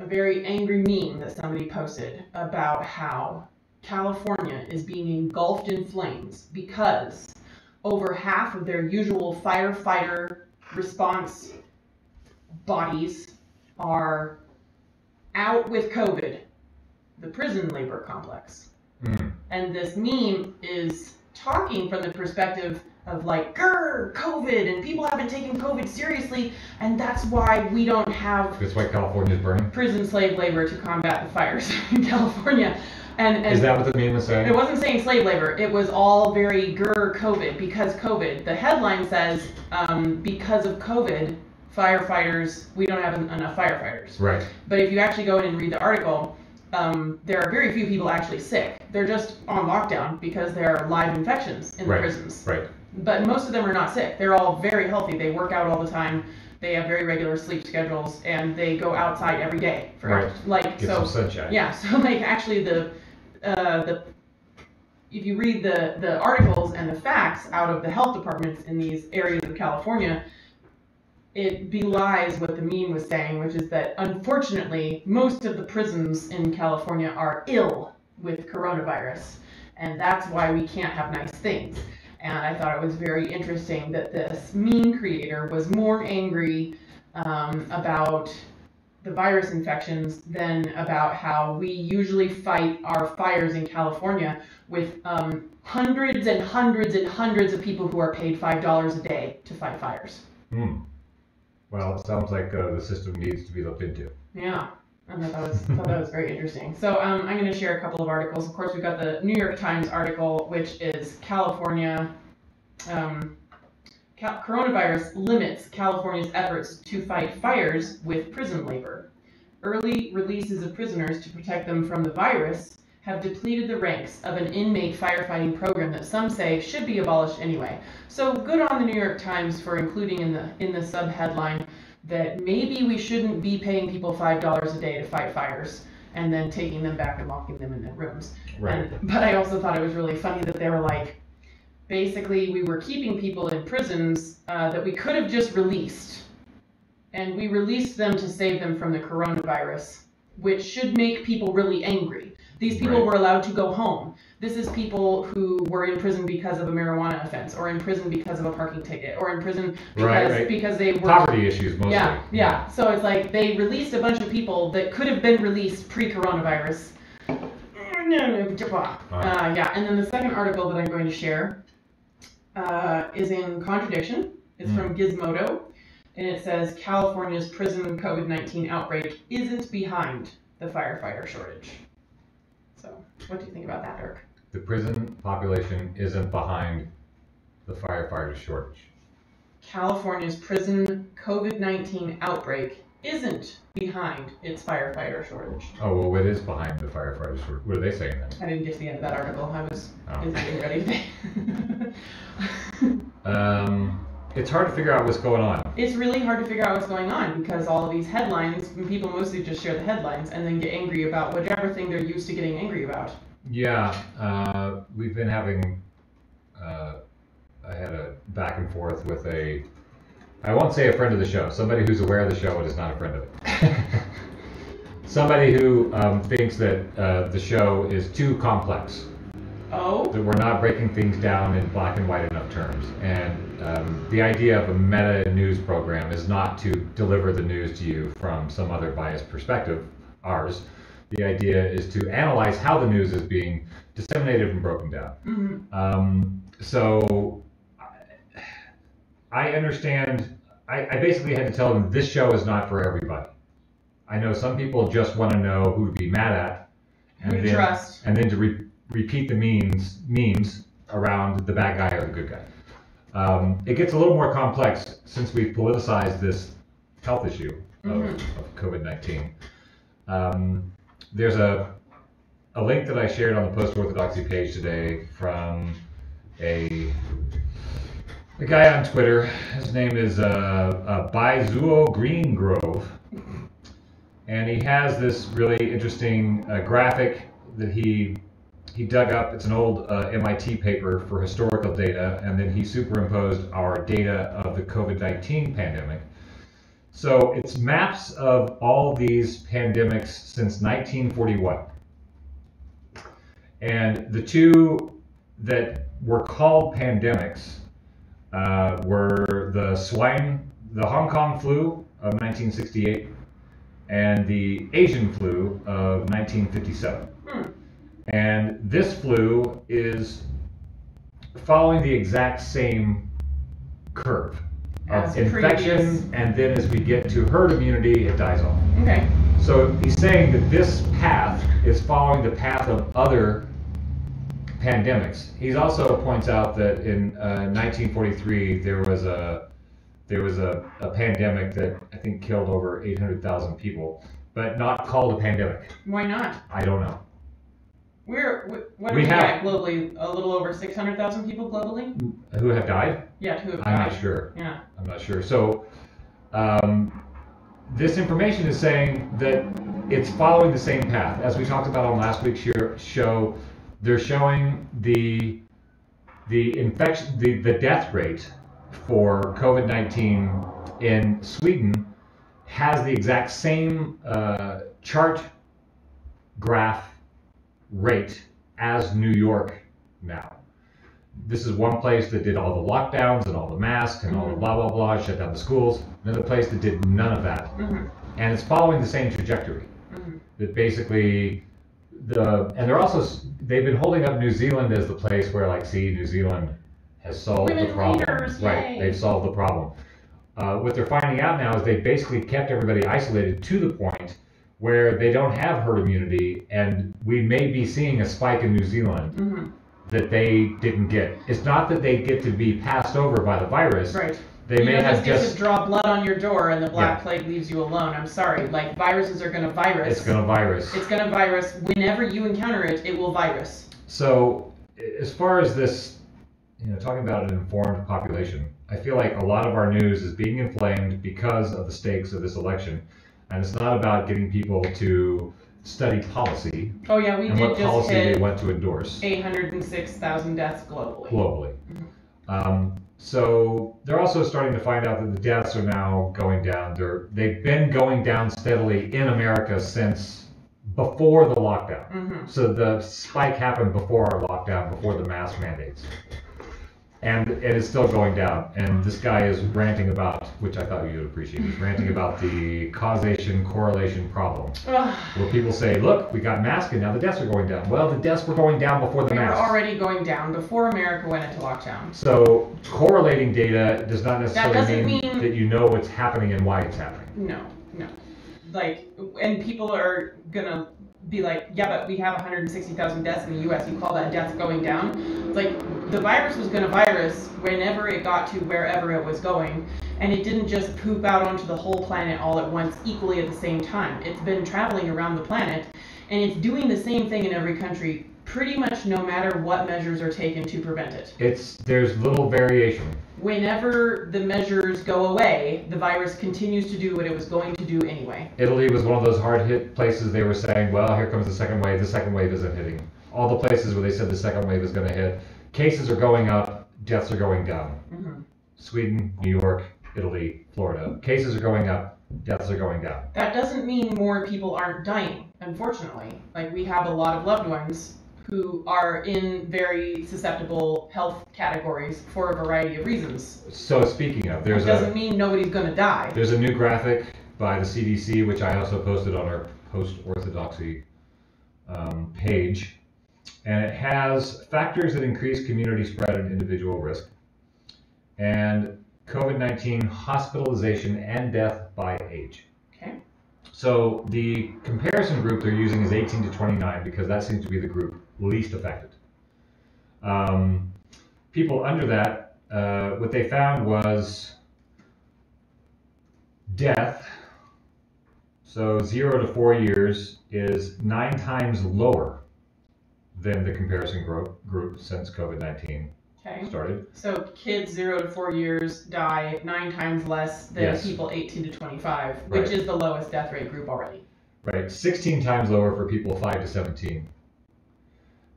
A very angry meme that somebody posted about how California is being engulfed in flames because over half of their usual firefighter response bodies are out with COVID the prison labor complex. Mm. And this meme is talking from the perspective of like, grr, COVID, and people haven't taken COVID seriously, and that's why we don't have That's why California's burning? prison slave labor to combat the fires in California. And Is that what the meme was saying? it wasn't saying slave labor. It was all very grr COVID, because COVID. The headline says, because of COVID, firefighters, we don't have enough firefighters. Right. But if you actually go in and read the article, there are very few people actually sick. They're just on lockdown because there are live infections in the prisons. Right. But most of them are not sick. They're all very healthy. They work out all the time. They have very regular sleep schedules, and they go outside every day. Get some sunshine. Yeah. So like actually the if you read the articles and the facts out of the health departments in these areas of California, it belies what the meme was saying, which is that unfortunately most of the prisons in California are ill with coronavirus, and that's why we can't have nice things. And I thought it was very interesting that this meme creator was more angry about the virus infections than about how we usually fight our fires in California with hundreds and hundreds and hundreds of people who are paid $5 a day to fight fires. Well, it sounds like the system needs to be looked into. Yeah, I thought that was very interesting. So I'm going to share a couple of articles. Of course, we've got the New York Times article, which is California, coronavirus limits California's efforts to fight fires with prison labor. Early releases of prisoners to protect them from the virus have depleted the ranks of an inmate firefighting program that some say should be abolished anyway. So good on the New York Times for including in the sub-headline that maybe we shouldn't be paying people $5 a day to fight fires and then taking them back and locking them in their rooms. Right. But I also thought it was really funny that they were like, basically we were keeping people in prisons that we could have just released. And we released them to save them from the coronavirus, which should make people really angry. These people were allowed to go home. This is people who were in prison because of a marijuana offense, or in prison because of a parking ticket, or in prison because they were... Poverty issues, mostly. Yeah. So it's like they released a bunch of people that could have been released pre-coronavirus. Yeah, and then the second article that I'm going to share is in contradiction. It's from Gizmodo, and it says California's prison COVID-19 outbreak isn't behind the firefighter shortage. So, what do you think about that, Dirk? The prison population isn't behind the firefighter shortage. California's prison COVID-19 outbreak isn't behind its firefighter shortage. Oh, well, it is behind the firefighter shortage. What are they saying then? I didn't get to the end of that article. I was getting ready today. It's hard to figure out what's going on. It's really hard to figure out what's going on because all of these headlines, people mostly just share the headlines and then get angry about whatever thing they're used to getting angry about. Yeah, we've been having, I had a back and forth with I won't say a friend of the show, somebody who's aware of the show and is not a friend of it. Somebody who thinks that the show is too complex. Oh? That we're not breaking things down in black and white enough terms. And the idea of a meta news program is not to deliver the news to you from some other biased perspective, ours. The idea is to analyze how the news is being disseminated and broken down. Mm-hmm. So I understand, I basically had to tell them this show is not for everybody. I know some people just want to know who to be mad at. Who to trust. And then to repeat the memes around the bad guy or the good guy. It gets a little more complex since we've politicized this health issue of COVID-19. There's a link that I shared on the Post-Orthodoxy page today from a guy on Twitter. His name is Baizuo Greengrove. And he has this really interesting graphic that he dug up. It's an old MIT paper for historical data, and then he superimposed our data of the COVID-19 pandemic. So it's maps of all these pandemics since 1941. And the two that were called pandemics were the Hong Kong flu of 1968 and the Asian flu of 1957. And this flu is following the exact same curve of infection, and then as we get to herd immunity, it dies off. Okay. So he's saying that this path is following the path of other pandemics. He also points out that in 1943 there was a pandemic that I think killed over 800,000 people, but not called a pandemic. Why not? I don't know. What do we got globally? A little over 600,000 people globally? Who have died? Yeah, who have died. I'm not sure. Yeah. I'm not sure. So this information is saying that it's following the same path. As we talked about on last week's show, they're showing the infection, the death rate for COVID-19 in Sweden has the exact same chart graph rate as New York now. This is one place that did all the lockdowns and all the masks and all the blah blah blah, shut down the schools. Another place that did none of that, and it's following the same trajectory. That basically they've been holding up New Zealand as the place where, like, see, New Zealand has solved the problem. Right, they've solved the problem. What they're finding out now is they basically kept everybody isolated to the point where they don't have herd immunity, and we may be seeing a spike in New Zealand that they didn't get. It's not that they get to be passed over by the virus. Right. They may have just to draw blood on your door and the black plague leaves you alone. I'm sorry. Like, viruses are going to virus. It's going to virus. It's going to virus. Whenever you encounter it, it will virus. So as far as this, talking about an informed population, I feel like a lot of our news is being inflamed because of the stakes of this election. And it's not about getting people to study policy. Oh yeah, we and did what just policy hit they want to endorse. 806,000 deaths globally. So they're also starting to find out that the deaths are now going down. They've been going down steadily in America since before the lockdown. So the spike happened before our lockdown, before the mask mandates. And it is still going down. And this guy is ranting about, which I thought you would appreciate, he's ranting about the causation correlation problem. Where people say, look, we got masks and now the deaths are going down. Well, the deaths were going down before the masks. They were already going down before America went into lockdown. So correlating data does not necessarily mean that you know what's happening and why it's happening. No. Like, and people are gonna be like, yeah, but we have 160,000 deaths in the U.S. You call that death going down? It's like, the virus was going to virus whenever it got to wherever it was going, and it didn't just poop out onto the whole planet all at once, equally at the same time. It's been traveling around the planet, and it's doing the same thing in every country, pretty much no matter what measures are taken to prevent it. There's little variation. Whenever the measures go away, the virus continues to do what it was going to do anyway. Italy was one of those hard-hit places. They were saying, well, here comes the second wave. The second wave isn't hitting. All the places where they said the second wave is going to hit, cases are going up, deaths are going down. Sweden, New York, Italy, Florida. Cases are going up, deaths are going down. That doesn't mean more people aren't dying, unfortunately. Like, we have a lot of loved ones who are in very susceptible health categories for a variety of reasons. So speaking of, that doesn't mean nobody's going to die. There's a new graphic by the CDC, which I also posted on our Post-Orthodoxy page. And it has factors that increase community spread and individual risk, and COVID-19 hospitalization and death by age. Okay. So the comparison group they're using is 18 to 29 because that seems to be the group least affected. People under that, what they found was death, so 0 to 4 years, is 9 times lower than the comparison group since COVID-19 started. So kids 0 to 4 years die 9 times less than people 18 to 25, which is the lowest death rate group already. Right, 16 times lower for people 5 to 17.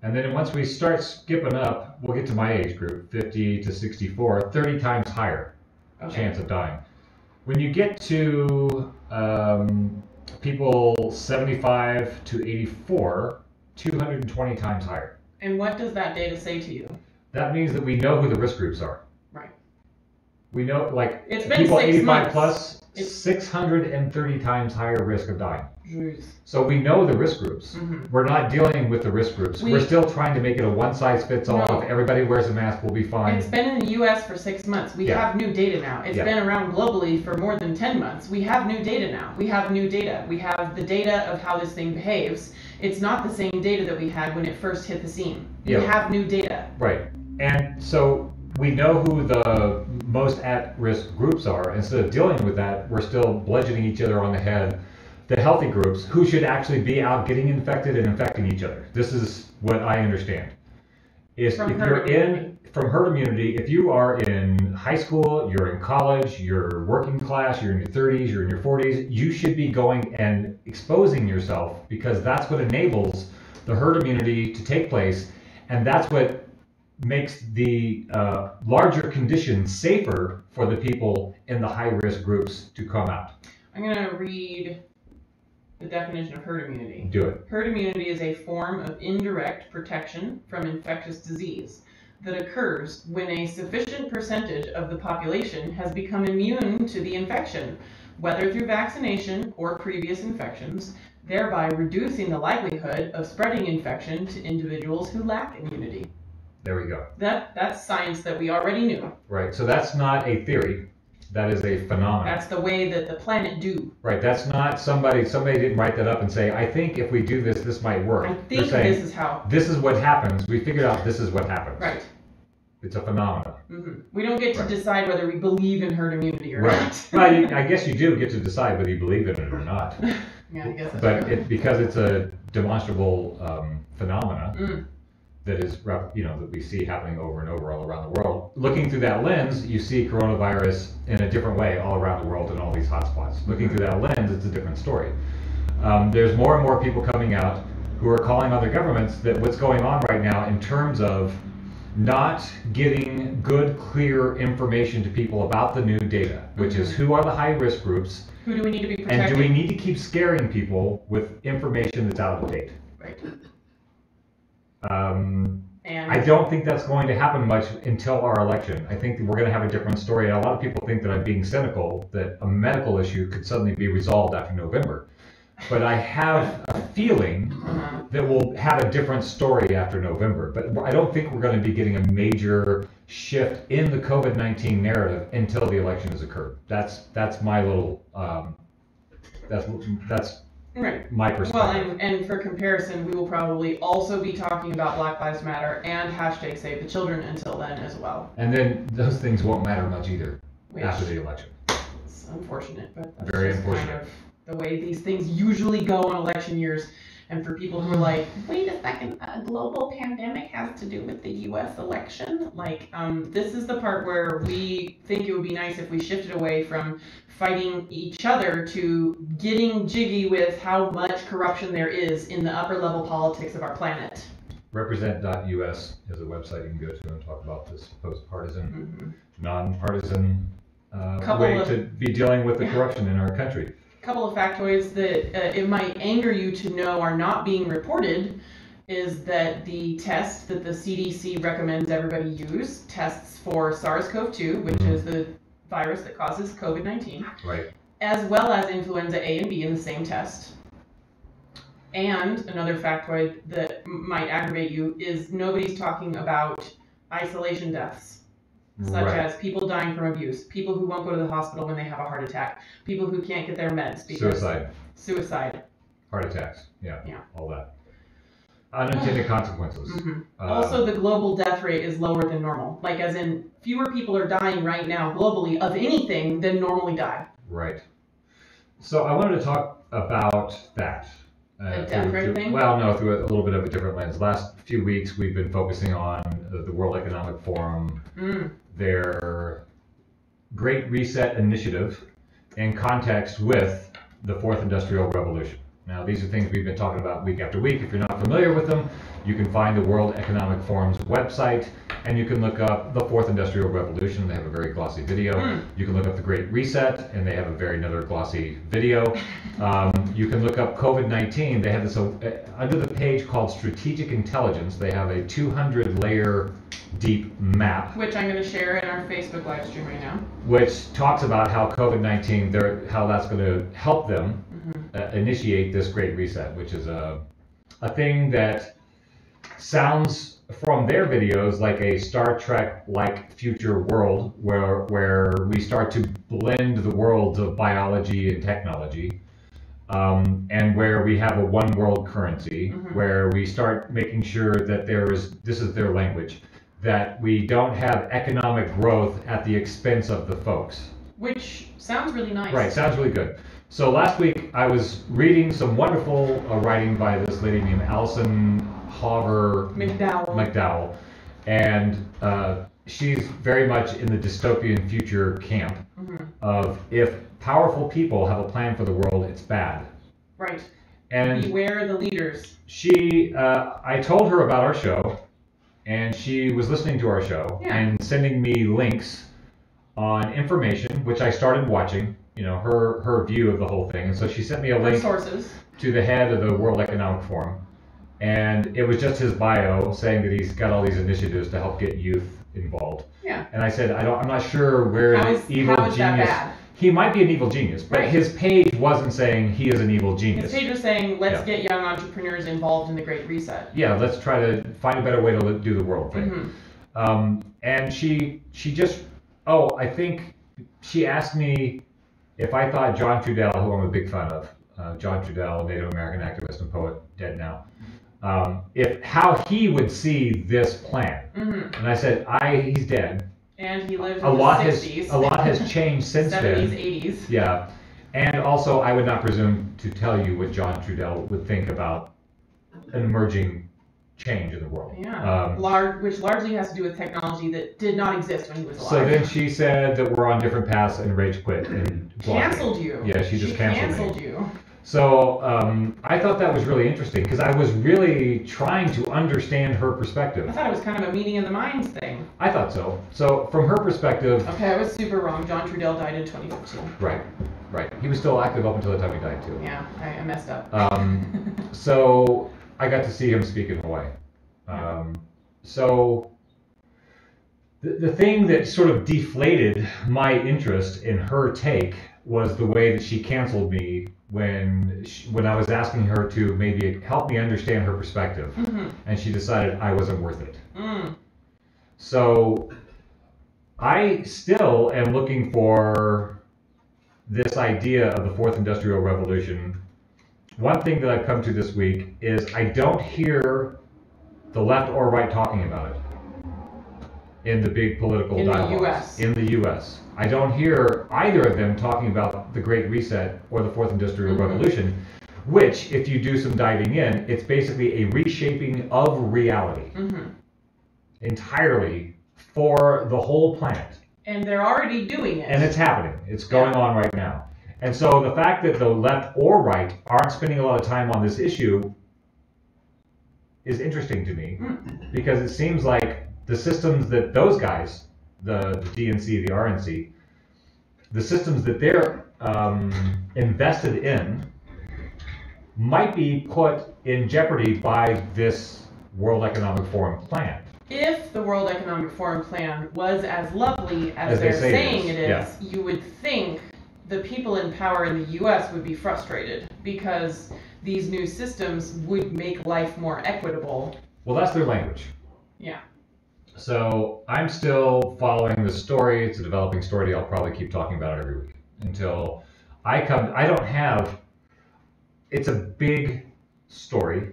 And then once we start skipping up, we'll get to my age group, 50 to 64, 30 times higher chance of dying. When you get to people 75 to 84, 220 times higher. And what does that data say to you? That means that we know who the risk groups are. Right. We know, like, It's been people 6 85 months. plus, It's 630 times higher risk of dying. Jeez. So we know the risk groups. We're not dealing with the risk groups. We're still trying to make it a one-size-fits-all. No. If everybody wears a mask, we'll be fine. It's been in the U.S. for 6 months. We have new data now. It's been around globally for more than 10 months. We have new data now. We have new data. We have the data of how this thing behaves. It's not the same data that we had when it first hit the scene. We have new data. Right. And so we know who the most at-risk groups are. Instead of dealing with that, we're still bludgeoning each other on the head. The healthy groups, who should actually be out getting infected and infecting each other. This is what I understand. If you're from herd immunity, if you are in high school, you're in college, you're working class, you're in your 30s, you're in your 40s, you should be going and exposing yourself, because that's what enables the herd immunity to take place, and that's what makes the larger conditions safer for the people in the high-risk groups to come out. I'm going to read the definition of herd immunity. Do it. Herd immunity is a form of indirect protection from infectious disease that occurs when a sufficient percentage of the population has become immune to the infection, whether through vaccination or previous infections, thereby reducing the likelihood of spreading infection to individuals who lack immunity. There we go. That's science that we already knew. Right, so that's not a theory. That is a phenomenon. That's the way that the planet do. Right, that's not somebody didn't write that up and say, I think if we do this, this might work. I think saying, this is how. This is what happens. We figured out this is what happens. Right. It's a phenomenon. We don't get to decide whether we believe in herd immunity or not. Well, I guess you do get to decide whether you believe in it or not. Yeah, I guess that's but true. because it's a demonstrable phenomena that is, that we see happening over and over all around the world. Looking through that lens, you see coronavirus in a different way all around the world in all these hotspots. Looking through that lens, it's a different story. There's more and more people coming out who are calling on their governments that what's going on right now in terms of not getting good, clear information to people about the new data, which is who are the high-risk groups, who do we need to be protecting, and do we need to keep scaring people with information that's out of date? Right. I don't think that's going to happen much until our election. I think that we're going to have a different story. And a lot of people think that I'm being cynical, that a medical issue could suddenly be resolved after November. But I have a feeling that we'll have a different story after November. But I don't think we're going to be getting a major shift in the COVID-19 narrative until the election has occurred. That's my little that's right. My perspective. Well, and for comparison, we will probably also be talking about Black Lives Matter and hashtag Save the Children until then as well. And then those things won't matter much either after the election. It's unfortunate, but that's very just unfortunate. kind of the way these things usually go in election years. And for people who are like, wait a second, a global pandemic has to do with the U.S. election? This is the part where we think it would be nice if we shifted away from fighting each other to getting jiggy with how much corruption there is in the upper level politics of our planet. RepresentUs is a website you can go to and talk about this post-partisan, non-partisan way to be dealing with the corruption in our country. Couple of factoids that it might anger you to know are not being reported is that the test that the CDC recommends everybody use tests for SARS-CoV-2, which is the virus that causes COVID-19, right, as well as influenza A and B in the same test. And another factoid that might aggravate you is nobody's talking about isolation deaths. Such as people dying from abuse, people who won't go to the hospital when they have a heart attack, people who can't get their meds because suicide, heart attacks, all that. Unintended consequences. Also, the global death rate is lower than normal. Like, as in, fewer people are dying right now globally of anything than normally die. Right. So I wanted to talk about that. The death rate thing? Well, no, through a little bit of a different lens. Last few weeks, we've been focusing on the World Economic Forum, their Great Reset initiative, in context with the Fourth Industrial Revolution. Now, these are things we've been talking about week after week. If you're not familiar with them, you can find the World Economic Forum's website, and you can look up the Fourth Industrial Revolution. They have a very glossy video. You can look up the Great Reset, and they have another glossy video. You can look up COVID-19. They have this under the page called Strategic Intelligence. They have a 200-layer deep map, which I'm going to share in our Facebook live stream right now, which talks about how COVID-19, how that's going to help them initiate this Great Reset, which is a thing that sounds from their videos like a Star Trek-like future world where we start to blend the worlds of biology and technology, and where we have a one world currency, where we start making sure that this is their language, that we don't have economic growth at the expense of the folks. Which sounds really nice. Right, sounds really good. So last week I was reading some wonderful writing by this lady named Alison Hoover McDowell, and she's very much in the dystopian future camp of if powerful people have a plan for the world, it's bad. Right. And beware the leaders. I told her about our show, and she was listening to our show and sending me links on information, which I started watching. You know, her view of the whole thing, and so she sent me a link to the head of the World Economic Forum. And it was just his bio saying that he's got all these initiatives to help get youth involved. Yeah. And I said, I'm not sure where evil genius. That bad? He might be an evil genius, but his page wasn't saying he is an evil genius. His page was saying, let's get young entrepreneurs involved in the Great Reset. Yeah, let's try to find a better way to do the world thing. And she just, I think she asked me if I thought John Trudell, who I'm a big fan of, John Trudell, Native American activist and poet, dead now, how he would see this plan. And I said, he's dead. And he lived in the 60s. A lot has changed since 70s, then. 80s. Yeah. And also, I would not presume to tell you what John Trudell would think about an emerging change in the world. Yeah. Which largely has to do with technology that did not exist when he was alive. So then she said that we're on different paths and rage quit and canceled you. Yeah, she just canceled me. You. So I thought that was really interesting because I was really trying to understand her perspective. I thought it was kind of a meeting of the minds thing. I thought so. So from her perspective... Okay, I was super wrong. John Trudell died in 2015. Right. He was still active up until the time he died too. Yeah, I messed up. So I got to see him speak in Hawaii. So the thing that sort of deflated my interest in her take was the way that she canceled me when I was asking her to maybe help me understand her perspective, and she decided I wasn't worth it. So I still am looking for this idea of the Fourth Industrial Revolution. One thing that I've come to this week is I don't hear the left or right talking about it in the big political dialogues in the U.S. I don't hear either of them talking about the Great Reset or the Fourth Industrial Revolution, which, if you do some diving in, it's basically a reshaping of reality entirely for the whole planet. And they're already doing it. And it's happening. It's going on right now. And so the fact that the left or right aren't spending a lot of time on this issue is interesting to me because it seems like the systems that those guys, the DNC, the RNC, the systems that they're invested in might be put in jeopardy by this World Economic Forum plan. If the World Economic Forum plan was as lovely as they're saying it is, you would think the people in power in the U.S. would be frustrated because these new systems would make life more equitable. Well, that's their language. Yeah. So I'm still following the story. It's a developing story. I'll probably keep talking about it every week until I don't have, it's a big story.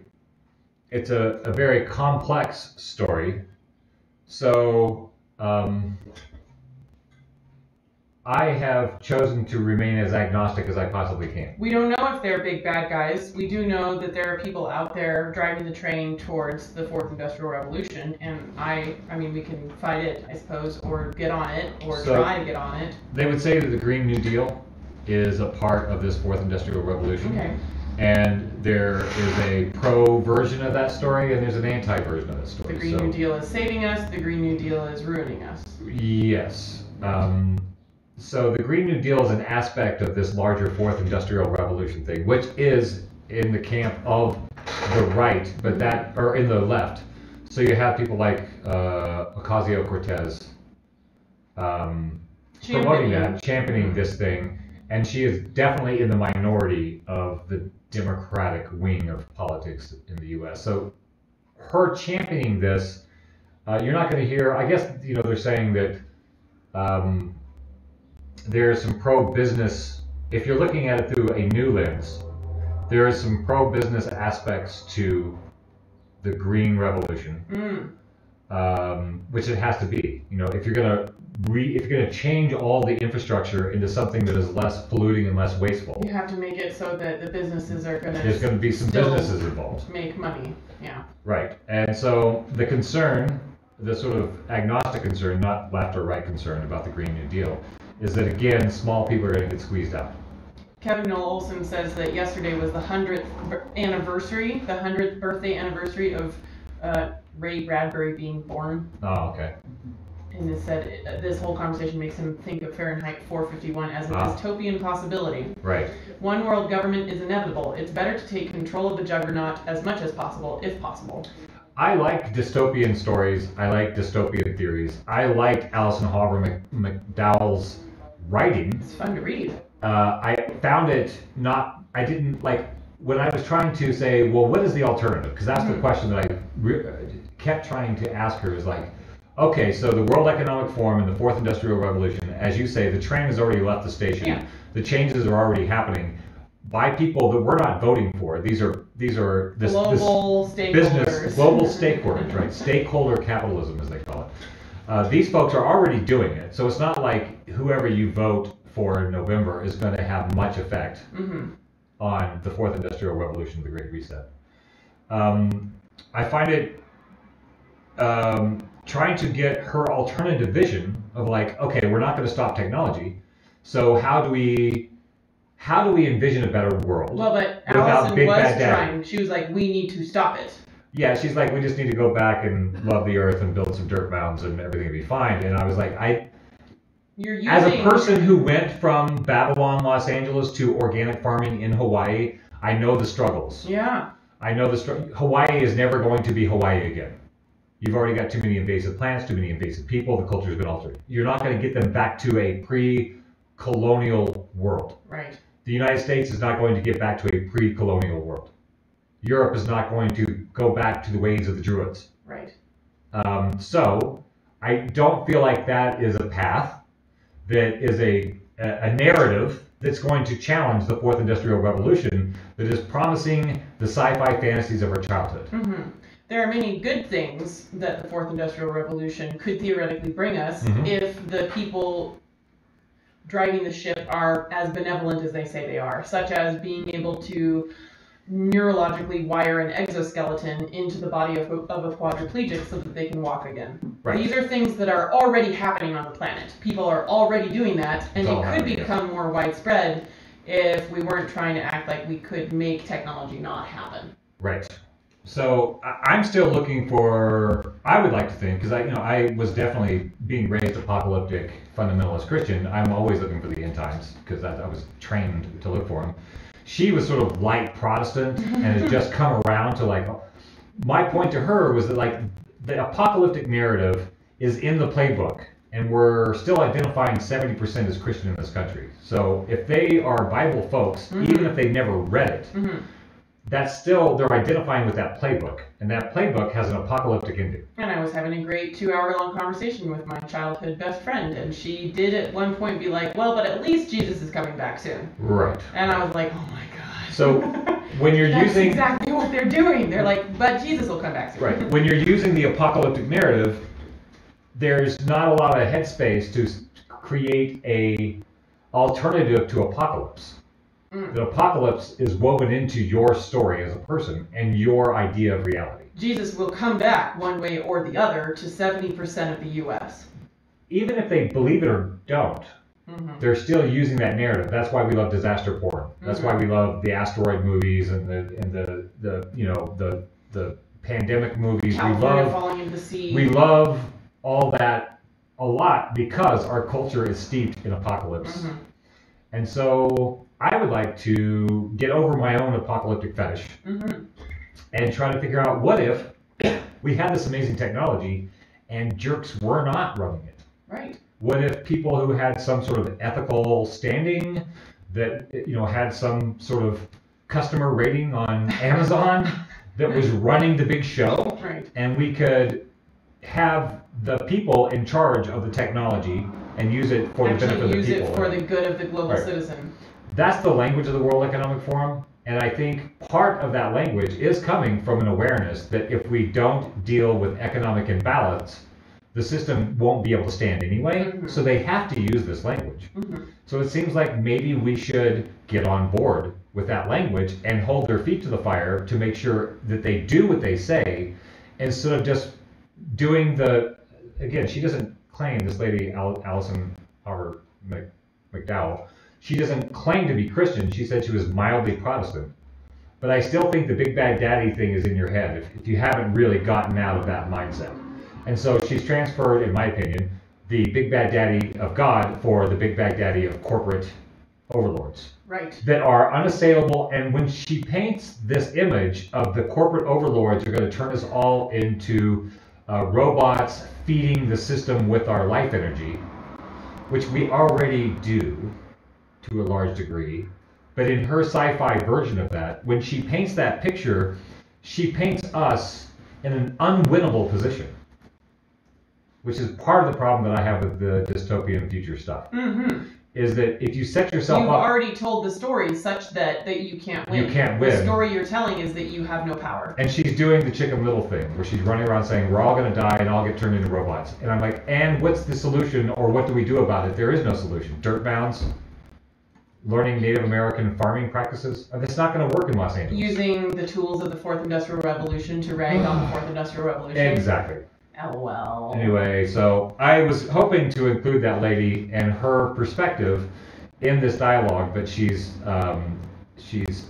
It's a very complex story. So I have chosen to remain as agnostic as I possibly can. We don't know if they're big bad guys. We do know that there are people out there driving the train towards the Fourth Industrial Revolution, and I mean, we can fight it, I suppose, or get on it, or try to get on it. They would say that the Green New Deal is a part of this Fourth Industrial Revolution. Okay. And there is a pro version of that story, and there's an anti version of that story. The Green New Deal is saving us. The Green New Deal is ruining us. Yes. So the Green New Deal is an aspect of this larger Fourth Industrial Revolution thing, which is in the camp of the right, or in the left. So you have people like Ocasio-Cortez promoting that, championing this thing, and she is definitely in the minority of the Democratic wing of politics in the U.S. So her championing this, you're not going to hear. I guess they're saying that there's some pro-business. If you're looking at it through a new lens, there are some pro-business aspects to the green revolution, which it has to be. If you're gonna change all the infrastructure into something that is less polluting and less wasteful, you have to make it so that the businesses are gonna. There's gonna be some businesses involved. Make money, yeah. Right, and so the concern, the sort of agnostic concern, not left or right concern about the Green New Deal, is that again, small people are gonna get squeezed out. Kevin Noel Olson says that yesterday was the 100th birthday anniversary of Ray Bradbury being born. Oh, okay. And it said this whole conversation makes him think of Fahrenheit 451 as a dystopian possibility. Right. One world government is inevitable. It's better to take control of the juggernaut as much as possible, if possible. I like dystopian stories. I like dystopian theories. I liked Alison Hauber McDowell's writing. It's fun to read. I found it not, I didn't like, when I was trying to say, well, what is the alternative? Because that's the question that I kept trying to ask her is like, okay, so the World Economic Forum and the Fourth Industrial Revolution, as you say, the train has already left the station. Yeah. The changes are already happening by people that we're not voting for. These are this global business, global stakeholders, right? Stakeholder capitalism, as they call it. These folks are already doing it. So it's not like whoever you vote for in November is going to have much effect on the Fourth Industrial Revolution, the Great Reset. I find it trying to get her alternative vision of like, okay, we're not going to stop technology, so how do we envision a better world? Well, but Allison was trying. She was like, we need to stop it. Yeah, she's like, we just need to go back and love the earth and build some dirt mounds and everything will be fine. And I was like, as a person who went from Babylon, Los Angeles to organic farming in Hawaii, I know the struggles. Yeah. I know the struggle. Hawaii is never going to be Hawaii again. You've already got too many invasive plants, too many invasive people. The culture's been altered. You're not going to get them back to a pre-colonial world. Right. The United States is not going to get back to a pre-colonial world. Europe is not going to go back to the ways of the Druids. Right. So I don't feel like that is a path that is a narrative that's going to challenge the Fourth Industrial Revolution that is promising the sci-fi fantasies of our childhood. There are many good things that the Fourth Industrial Revolution could theoretically bring us if the people driving the ship are as benevolent as they say they are, such as being able to neurologically wire an exoskeleton into the body of a quadriplegic so that they can walk again. Right. These are things that are already happening on the planet. People are already doing that, and it could become more widespread if we weren't trying to act like we could make technology not happen. Right. So I'm still looking for, I would like to think, because I was definitely being raised apocalyptic fundamentalist Christian. I'm always looking for the end times because I was trained to look for them. She was sort of light Protestant and has just come around to like, my point to her was that like the apocalyptic narrative is in the playbook and we're still identifying 70% as Christian in this country. So if they are Bible folks, even if they've never read it, that's still, they're identifying with that playbook, and that playbook has an apocalyptic ending. And I was having a great 2-hour-long conversation with my childhood best friend, and she did at one point be like, well, but at least Jesus is coming back soon. Right. And I was like, oh my God. So when you're That's using... exactly what they're doing. They're like, but Jesus will come back soon. Right. When you're using the apocalyptic narrative, there's not a lot of headspace to create a alternative to apocalypse. The apocalypse is woven into your story as a person and your idea of reality. Jesus will come back one way or the other to 70% of the U.S. Even if they believe it or don't, they're still using that narrative. That's why we love disaster porn. That's why we love the asteroid movies and the pandemic movies. California falling into the sea. We love all that a lot because our culture is steeped in apocalypse. And so I would like to get over my own apocalyptic fetish and try to figure out what if we had this amazing technology and jerks were not running it? Right. What if people who had some sort of ethical standing, that had some sort of customer rating on Amazon that was running the big show, Right. and we could have the people in charge of the technology and use it for the benefit of the people. Use it for the good of the global citizen. That's the language of the World Economic Forum, and I think part of that language is coming from an awareness that if we don't deal with economic imbalance, the system won't be able to stand anyway, so they have to use this language. So it seems like maybe we should get on board with that language and hold their feet to the fire to make sure that they do what they say, instead of just doing again, she doesn't claim, this lady, Allison Howard McDowell, she doesn't claim to be Christian. She said she was mildly Protestant. But I still think the big bad daddy thing is in your head if you haven't really gotten out of that mindset. And so she's transferred, in my opinion, the big bad daddy of God for the big bad daddy of corporate overlords. Right. That are unassailable. And when she paints this image of the corporate overlords are going to turn us all into robots feeding the system with our life energy, which we already do to a large degree. But in her sci-fi version of that, when she paints that picture, she paints us in an unwinnable position, which is part of the problem that I have with the dystopian future stuff. Is that if you set yourself You've up... You've already told the story such that you can't win. You can't win. The story you're telling is that you have no power. And she's doing the Chicken Little thing, where she's running around saying, we're all going to die and all get turned into robots. And I'm like, and what's the solution, or what do we do about it? There is no solution. Dirt bounds, learning Native American farming practices. That's not going to work in Los Angeles. Using the tools of the Fourth Industrial Revolution to rag on the Fourth Industrial Revolution. Exactly. LOL. Anyway, so I was hoping to include that lady and her perspective in this dialogue, but she's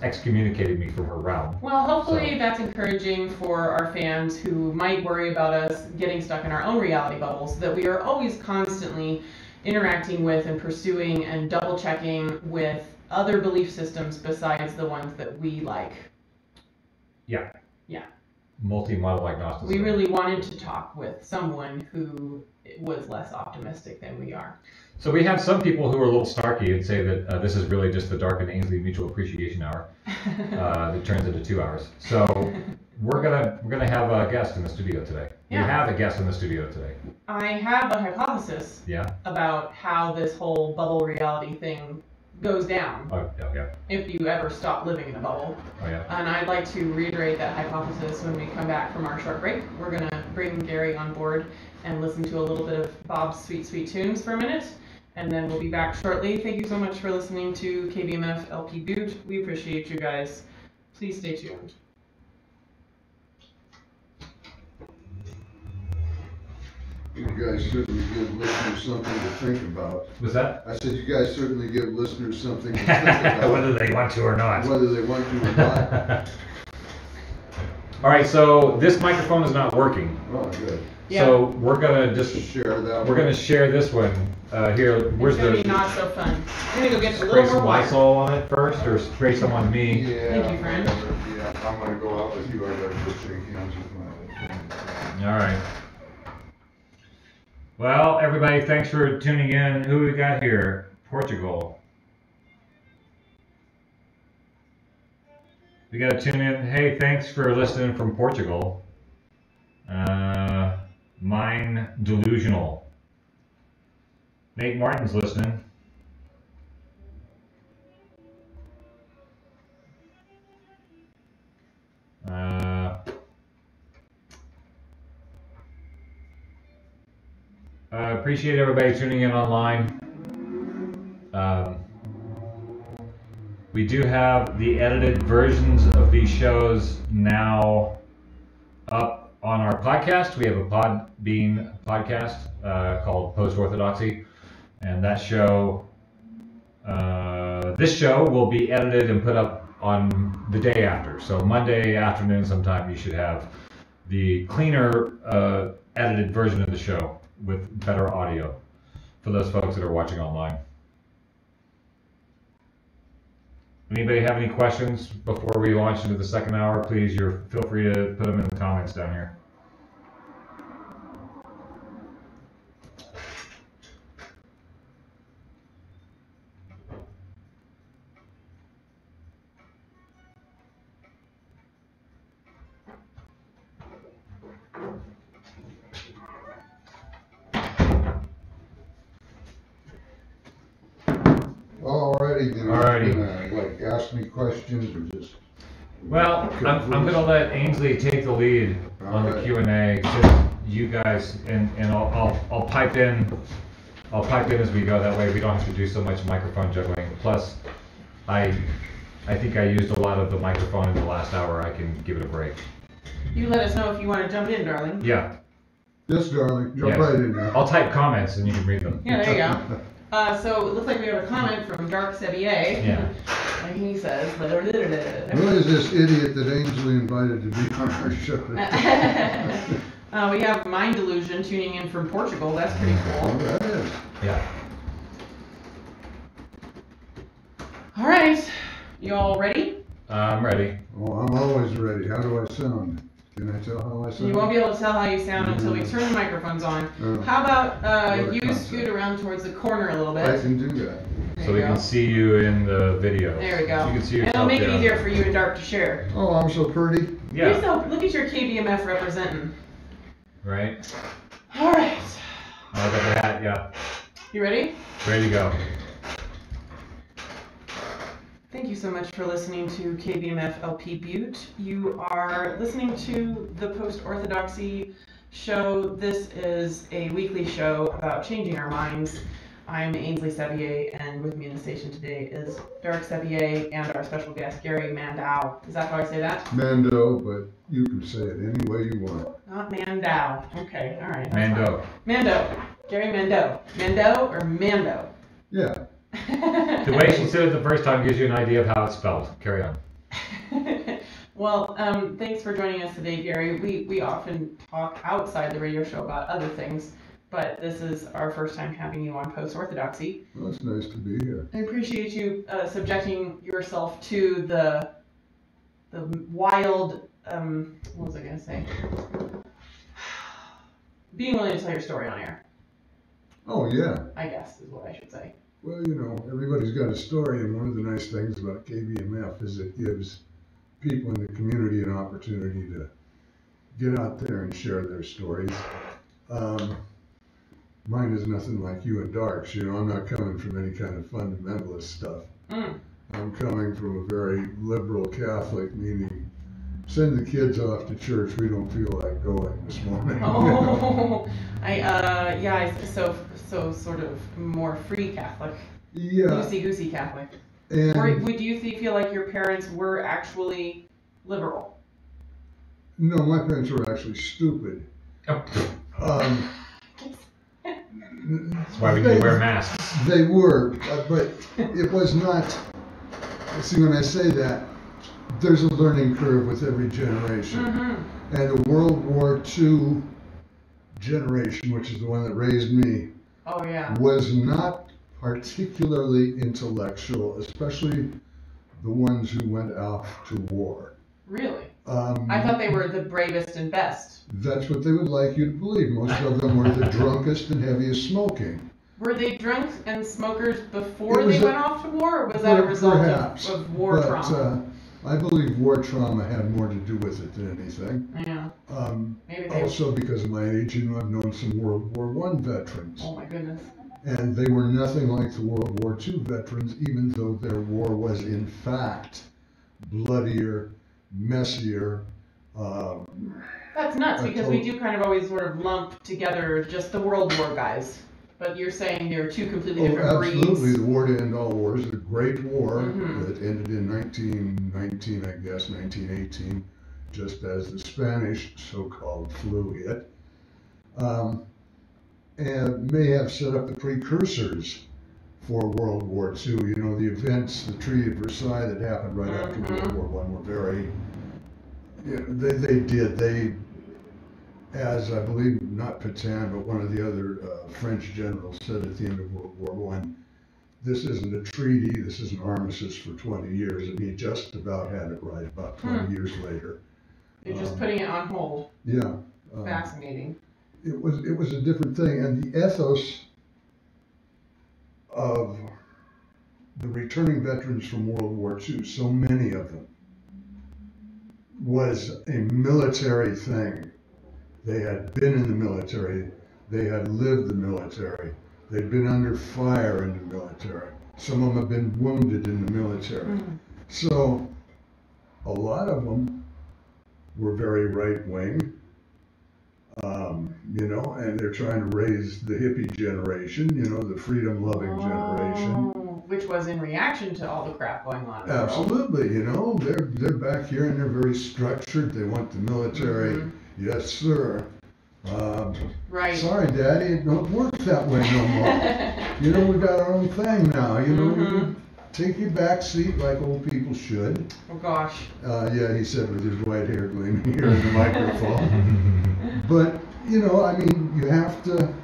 excommunicated me from her realm. Well, hopefully that's encouraging for our fans who might worry about us getting stuck in our own reality bubbles, that we are always constantly interacting with and pursuing and double checking with other belief systems besides the ones that we like. Yeah. Yeah. Multi-model agnosticism. We really wanted to talk with someone who was less optimistic than we are. So we have some people who are a little snarky and say that this is really just the Dark and Ainsley Mutual Appreciation Hour that turns into 2 hours. So we're gonna have a guest in the studio today. Yeah. We have a guest in the studio today. I have a hypothesis about how this whole bubble reality thing goes down. Oh, yeah. If you ever stop living in a bubble. Oh, yeah. And I'd like to reiterate that hypothesis when we come back from our short break. We're going to bring Gary on board and listen to a little bit of Bob's Sweet Sweet Tunes for a minute. And then we'll be back shortly. Thank you so much for listening to KBMF LP Butte. We appreciate you guys. Please stay tuned. You guys certainly give listeners something to think about. What's that? I said you guys certainly give listeners something to think about. Whether they want to or not. Whether they want to or not. All right, so this microphone is not working. Oh, good. Yeah. So we're gonna just share that. We're gonna share this one here. Where's it's gonna the? be not so fun. I'm gonna go get a Spray little some more water. Lysol on it first, or spray some on me? Yeah. Thank you, friend. Yeah, I'm gonna go out with you. I gotta go shake hands with my. All right. Well, everybody, thanks for tuning in. Who we got here? Portugal. We got to tune in. Hey, thanks for listening from Portugal. Mine Delusional. Nate Martin's listening. Appreciate everybody tuning in online. We do have the edited versions of these shows now up on our podcast. We have a Podbean podcast called Post-Orthodoxy, and that show, this show will be edited and put up on the day after. So Monday afternoon sometime you should have the cleaner edited version of the show with better audio for those folks that are watching online. Anybody have any questions before we launch into the second hour? Please, feel free to put them in the comments down here. Alrighty, then. Alrighty. Like, ask me questions or just. Well, I'm going to let Ainsley take the lead on the Q&A. Since you guys, and I'll pipe in. I'll pipe in as we go. That way we don't have to do so much microphone juggling. Plus, I think I used a lot of the microphone in the last hour. I can give it a break. You let us know if you want to jump in, darling. Yeah. Yes, darling. Jump right in there. I'll type comments and you can read them. Yeah, there you go. So it looks like we have a comment from Dark Sevier. Yeah. And he says, Who is this idiot that Ainsley invited to be on our show? we have Mind Delusion tuning in from Portugal. That's pretty cool. Oh, that is. Yeah. All right. You all ready? I'm ready. Oh, I'm always ready. How do I sound? Can I tell how I sound? You won't be able to tell how you sound until we turn the microphones on. Oh. How about you scoot around towards the corner a little bit? I can do that. So we can see you in the video. There we go. So you can see and yourself it'll make it there. easier for you and Dark to share. Oh, I'm so pretty. Yeah. Look at your KBMF representing. Right? All right. Oh, I got the hat, yeah. You ready? Ready to go. Thank you so much for listening to KBMF LP Butte. You are listening to the Post-Orthodoxy show. This is a weekly show about changing our minds. I'm Ainsley Sevier, and with me in the station today is Dark Sevier and our special guest, Gary Mandow. Is that how I say that? Mando, but you can say it any way you want. Not Mandow. Okay, all right. Mando. Mando. Gary Mando. Mando or Mando? Yeah. The way she said it the first time gives you an idea of how it's spelled. Carry on. Well, thanks for joining us today, Gary. We often talk outside the radio show about other things, but this is our first time having you on Post-Orthodoxy. Well, it's nice to be here. I appreciate you subjecting yourself to the wild, what was I going to say? Being willing to tell your story on air. Oh, yeah. I guess is what I should say. Well, you know, everybody's got a story, and one of the nice things about KBMF is it gives people in the community an opportunity to get out there and share their stories. Mine is nothing like you and Dark's. You know, I'm not coming from any kind of fundamentalist stuff. I'm coming from a very liberal Catholic, meaning send the kids off to church. We don't feel like going this morning. Oh, so sort of more free Catholic. Yeah. Loosey-goosey Catholic. And Or would you feel like your parents were actually liberal? no, my parents were actually stupid. That's why we need to wear masks. They were, but it was not. See, when I say that, there's a learning curve with every generation. And the World War II generation, which is the one that raised me, was not particularly intellectual, especially the ones who went off to war. Really? I thought they were the bravest and best. That's what they would like you to believe. Most of them were the drunkest and heaviest smoking. Were they drunks and smokers before they went off to war, or was that a result of war trauma? I believe war trauma had more to do with it than anything. Yeah. Maybe Also because of my age, you know, I've known some World War I veterans. Oh my goodness. And they were nothing like the World War II veterans, even though their war was in fact bloodier, messier. That's nuts, because we do kind of always sort of lump together just the World War guys. But you're saying they're two completely different breeds. Absolutely. The war to end all wars, the Great War that ended in 1919, I guess, 1918, just as the Spanish so-called flu hit, and may have set up the precursors for World War II. You know, the events, the Treaty of Versailles that happened right after World War I were very, you know, they as I believe not Petain, but one of the other French generals said at the end of World War I, this isn't a treaty, this is an armistice for 20 years, and he just about had it right about 20 years later. You're just putting it on hold. Yeah. Fascinating. It was a different thing, and the ethos of the returning veterans from World War II, so many of them, was a military thing. They had been in the military, they had lived the military, they'd been under fire in the military. Some of them have been wounded in the military. So a lot of them were very right-wing, you know, and they're trying to raise the hippie generation, you know, the freedom-loving generation. Which was in reaction to all the crap going on in the world. Absolutely, you know, they're back here and they're very structured. They want the military. Yes, sir. Right. Sorry, Daddy, it don't work that way no more. You know, we got our own thing now. You know, take your back seat like old people should. Oh gosh. Yeah, he said with his white hair gleaming here in the microphone. But you know, I mean, you have to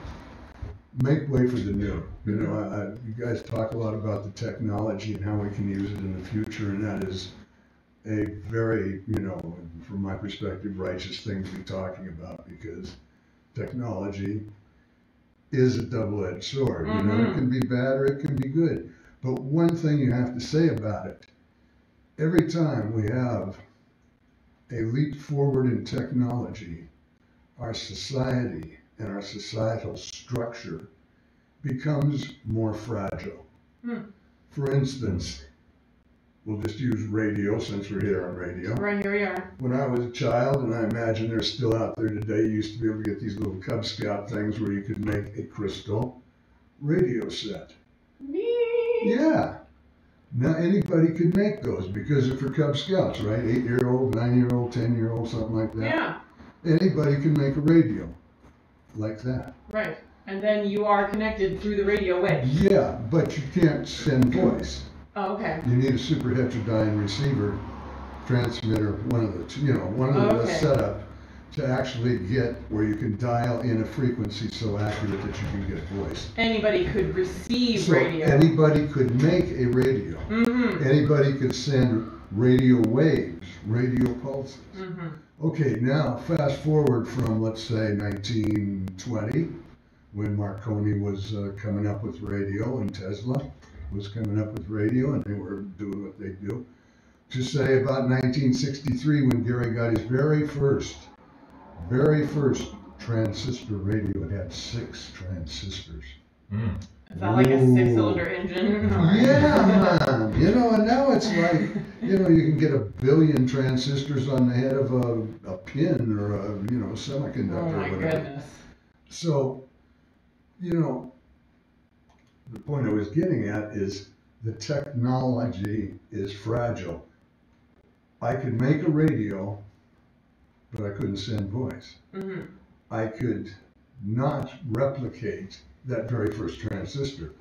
make way for the new. You know, you guys talk a lot about the technology and how we can use it in the future, and that is a very, you know, from my perspective, righteous thing to be talking about, because technology is a double-edged sword. You know, it can be bad or it can be good. But one thing you have to say about it, every time we have a leap forward in technology, our society and our societal structure becomes more fragile. For instance, we'll just use radio since we're here on radio. Right, here we are. When I was a child, and I imagine they're still out there today, you used to be able to get these little Cub Scout things where you could make a crystal radio set. Yeah. Now anybody could make those because they're for Cub Scouts, right? 8-year-old, 9-year-old, 10-year-old, something like that. Yeah. Anybody can make a radio like that. Right. And then you are connected through the radio wave. Yeah, but you can't send voice. Oh, okay. You need a super heterodyne receiver, transmitter, one of the two, you know, one of the setup to actually get where you can dial in a frequency so accurate that you can get voice. Anybody could receive So radio. anybody could make a radio. Anybody could send radio waves, radio pulses. Okay, now fast forward from, let's say, 1920, when Marconi was coming up with radio and Tesla was coming up with radio and they were doing what they do, to say about 1963 when Gary got his very first transistor radio. It had 6 transistors. Is that like a 6-cylinder engine? Yeah, man. You know, and now it's like, you know, you can get 1 billion transistors on the head of a pin or a, you know, semiconductor. Oh my or whatever. goodness. So, you know, the point I was getting at is the technology is fragile. I could make a radio, but I couldn't send voice. I could not replicate that very first transistor.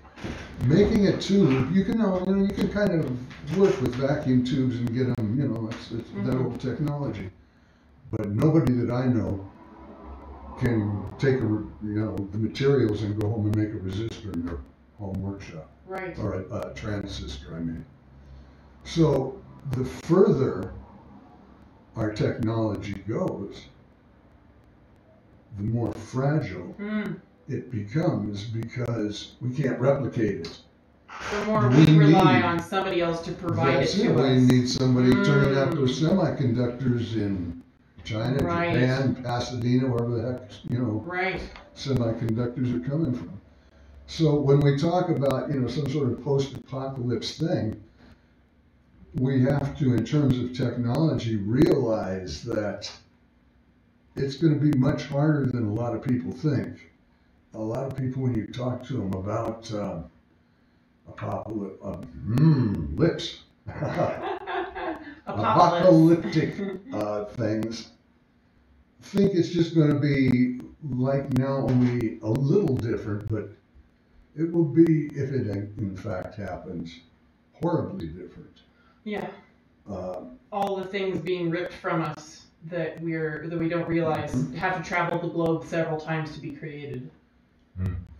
Making a tube, you can kind of work with vacuum tubes and get them, you know, it's that old technology. But nobody that I know can take the materials and go home and make a resistor in their home workshop. Right. Or a transistor, I mean. So the further our technology goes, the more fragile it becomes because we can't replicate it. The more we rely on somebody else to provide it to us. We need somebody turning out those semiconductors in China, Japan, Pasadena, wherever the heck, you know, semiconductors are coming from. So when we talk about, you know, some sort of post-apocalypse thing, we have to, in terms of technology, realize that it's going to be much harder than a lot of people think. A lot of people, when you talk to them about apocalyptic things, think it's just going to be like now, only a little different, but it will be, if it in fact happens, horribly different. Yeah. All the things being ripped from us that we don't realize have to travel the globe several times to be created.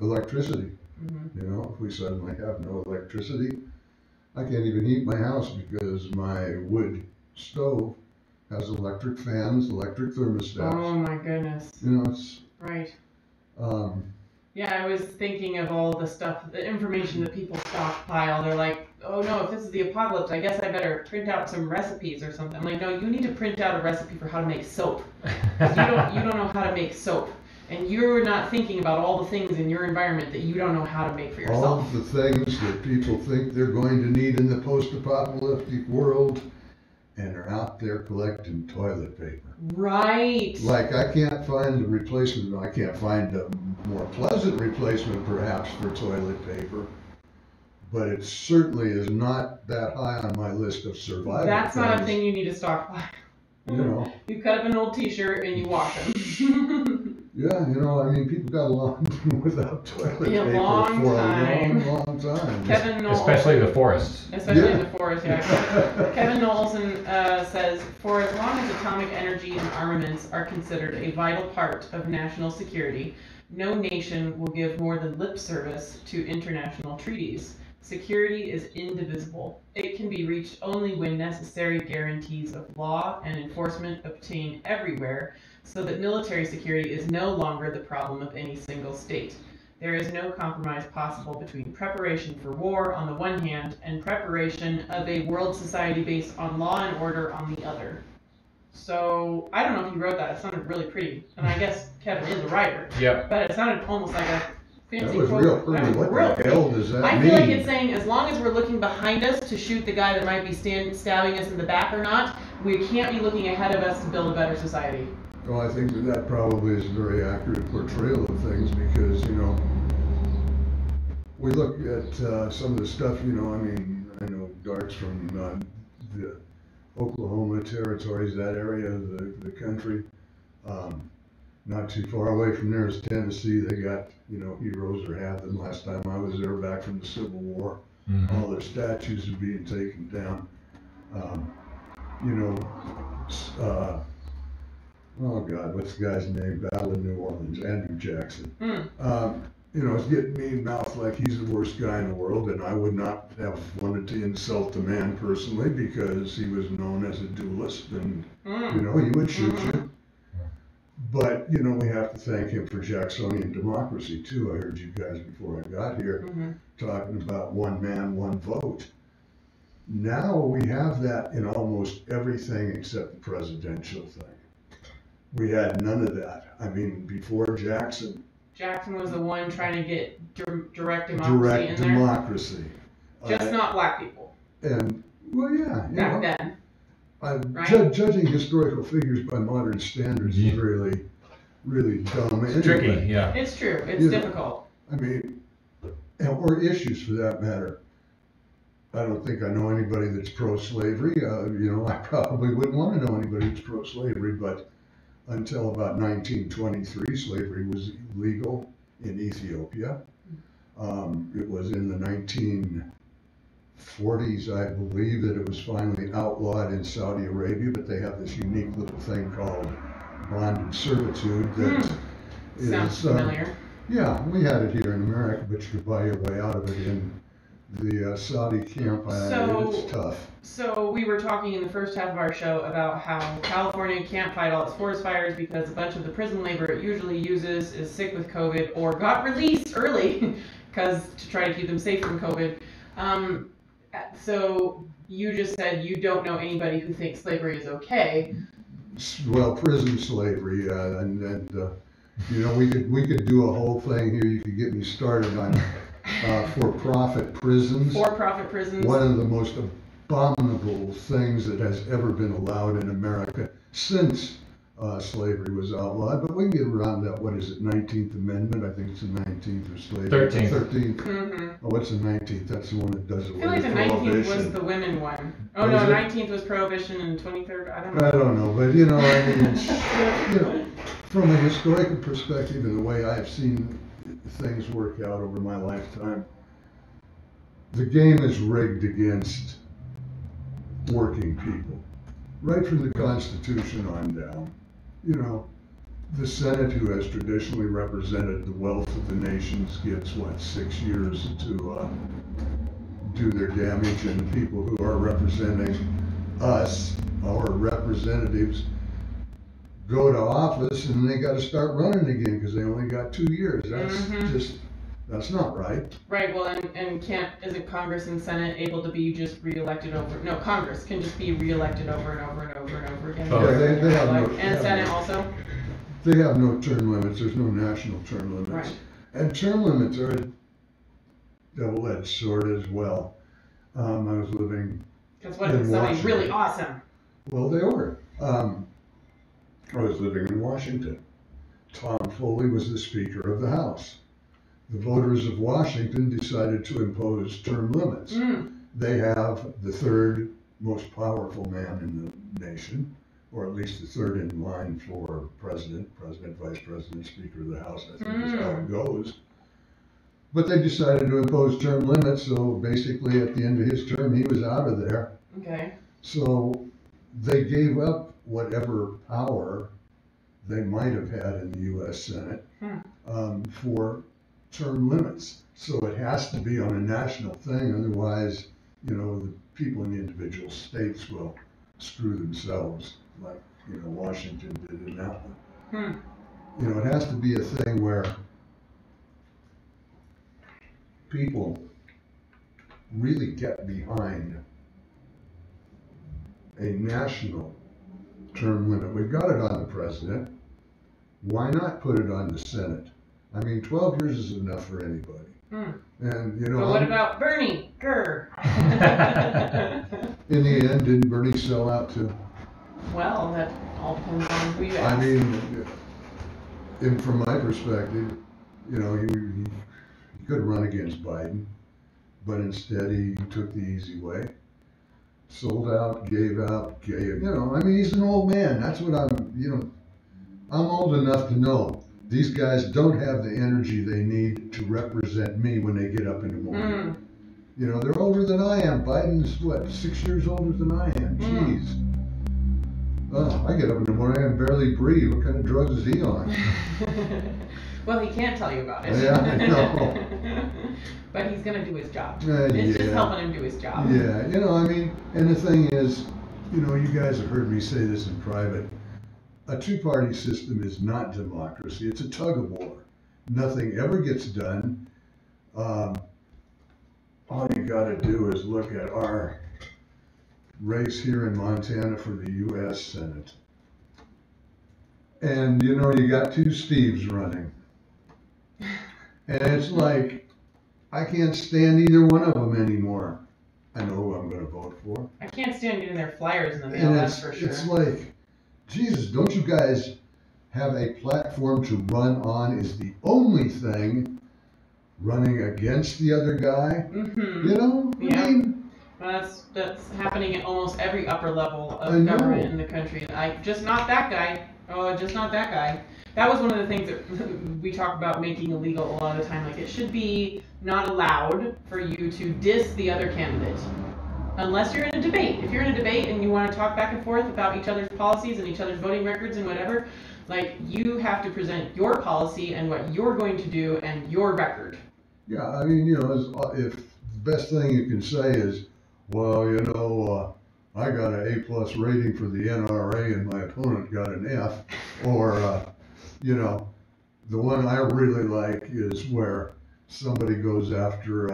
electricity. You know, if we suddenly have no electricity, I can't even heat my house because my wood stove has electric fans, electric thermostats. Oh my goodness. You know, it's right. Yeah, I was thinking of all the stuff, the information that people stockpile. They're like, oh no, if this is the apocalypse, I guess I better print out some recipes or something. I'm like, no, you need to print out a recipe for how to make soap. 'Cause you don't know how to make soap. And you're not thinking about all the things in your environment that you don't know how to make for yourself. All of the things that people think they're going to need in the post-apocalyptic world, and are out there collecting toilet paper. Right. Like, I can't find a replacement, I can't find a more pleasant replacement perhaps for toilet paper, but it certainly is not that high on my list of survival. That's not a thing you need to stockpile. You know. You cut up an old t-shirt and you wash them. Yeah, you know, I mean, people got along without toilet paper for a long time. Kevin Knowles, especially the forests. Especially in the forest, yeah. Kevin Knowlson says, for as long as atomic energy and armaments are considered a vital part of national security, no nation will give more than lip service to international treaties. Security is indivisible. It can be reached only when necessary guarantees of law and enforcement obtain everywhere, so that military security is no longer the problem of any single state. There is no compromise possible between preparation for war on the one hand and preparation of a world society based on law and order on the other. So, I don't know if you wrote that. It sounded really pretty. And I guess Kevin is a writer. Yep. But it sounded almost like a fancy That was quote. real pretty. What the hell does that mean? I feel like it's saying as long as we're looking behind us to shoot the guy that might be stabbing us in the back or not, we can't be looking ahead of us to build a better society. Well, I think that probably is a very accurate portrayal of things because, you know, we look at some of the stuff, you know, I mean, I know darts from the Oklahoma territories, that area of the country. Not too far away from there is Tennessee. They got, you know, heroes or had them last time I was there back from the Civil War. All their statues are being taken down. You know, oh God, what's the guy's name? Battle of New Orleans, Andrew Jackson. You know, it's getting mean mouthed like he's the worst guy in the world, and I would not have wanted to insult the man personally because he was known as a duelist, and you know, he would shoot you. But you know, we have to thank him for Jacksonian democracy too. I heard you guys before I got here talking about one man, one vote. Now we have that in almost everything except the presidential thing. We had none of that. I mean, before Jackson was the one trying to get direct democracy direct in there. democracy. Just not black people. And, well, yeah. Back then. Right? Judging historical figures by modern standards is really, really dumb. It's tricky, yeah. It's true. It's difficult. I mean, or issues for that matter. I don't think I know anybody that's pro-slavery. You know, I probably wouldn't want to know anybody that's pro-slavery, but until about 1923, slavery was legal in Ethiopia. It was in the 1940s, I believe, that it was finally outlawed in Saudi Arabia, but they have this unique little thing called bonded servitude that sounds familiar. Yeah, we had it here in America, but you could buy your way out of it in the Saudi camp. It's tough. So we were talking in the first half of our show about how California can't fight all its forest fires because a bunch of the prison labor it usually uses is sick with COVID or got released early because to try to keep them safe from COVID. So you just said you don't know anybody who thinks slavery is okay. Well, prison slavery, and you know, we could do a whole thing here. You could get me started on for-profit prisons. For-profit prisons. One of the most abominable things that has ever been allowed in America since slavery was outlawed. But we can get around that. What is it? 19th Amendment. I think it's the 19th or slavery. 13th. 13th. Oh, what's the 19th? That's the one that does away I feel like with the 19th prohibition. was the women one. Oh no, 19th was prohibition and 23rd. I don't know. I don't know, but you know, I mean, it's, you know, from a historical perspective and the way I have seen things work out over my lifetime, the game is rigged against working people, right from the Constitution on down. You know, the Senate, who has traditionally represented the wealth of the nations, gets, what, 6 years to do their damage, and the people who are representing us, our representatives, go to office and they got to start running again because they only got 2 years. That's that's not right. Right. Well, and isn't Congress and Senate able to be just reelected over? No, Congress can just be reelected over and over and over and over again. Oh, they have no, and Senate also. They have no term limits. There's no national term limits. Right. And term limits are a double-edged sword as well. I was living That's what it's something really awesome. Well, they were. I was living in Washington. Tom Foley was the Speaker of the House. The voters of Washington decided to impose term limits. They have the third most powerful man in the nation, or at least the third in line for president, vice president, Speaker of the House, I think is how it goes. But they decided to impose term limits, so basically at the end of his term, he was out of there. Okay. So they gave up whatever power they might have had in the U.S. Senate for term limits. So it has to be on a national thing, otherwise, you know, the people in the individual states will screw themselves, like, you know, Washington did in that one. You know, it has to be a thing where people really get behind a national term limit. We've got it on the president. Why not put it on the Senate? I mean, 12 years is enough for anybody. And, you know. But what about Bernie? Grr. In the end, didn't Bernie sell out too? Well, that all depends on who you ask. I mean, from my perspective, you know, he could run against Biden, but instead he took the easy way. Sold out, gave, you know, I mean, he's an old man. That's what I'm old enough to know. These guys don't have the energy they need to represent me when they get up in the morning. You know, they're older than I am. Biden's, what, 6 years older than I am? Jeez. Oh, I get up in the morning and barely breathe. What kind of drugs is he on? Well, he can't tell you about it. Yeah, I know. But he's going to do his job. It's just helping him do his job. Yeah, you know, I mean, and the thing is, you know, you guys have heard me say this in private. A two-party system is not democracy. It's a tug of war. Nothing ever gets done. All you got to do is look at our race here in Montana for the U.S. Senate. And, you know, you got two Steves running. And it's like, I can't stand either one of them anymore. I know who I'm going to vote for. I can't stand getting their flyers in the mail, that's for sure. It's like, Jesus, don't you guys have a platform to run on? Is the only thing running against the other guy? You know? Yeah. I mean, well, that's happening at almost every upper level of government in the country. Just not that guy. Oh, just not that guy. That was one of the things that we talk about making illegal a lot of the time. Like, it should be not allowed for you to diss the other candidate. Unless you're in a debate. If you're in a debate and you want to talk back and forth about each other's policies and each other's voting records and whatever, like, you have to present your policy and what you're going to do and your record. Yeah, I mean, you know, if the best thing you can say is, well, you know, I got an A+ rating for the NRA and my opponent got an F, or, you know, the one I really like is where somebody goes after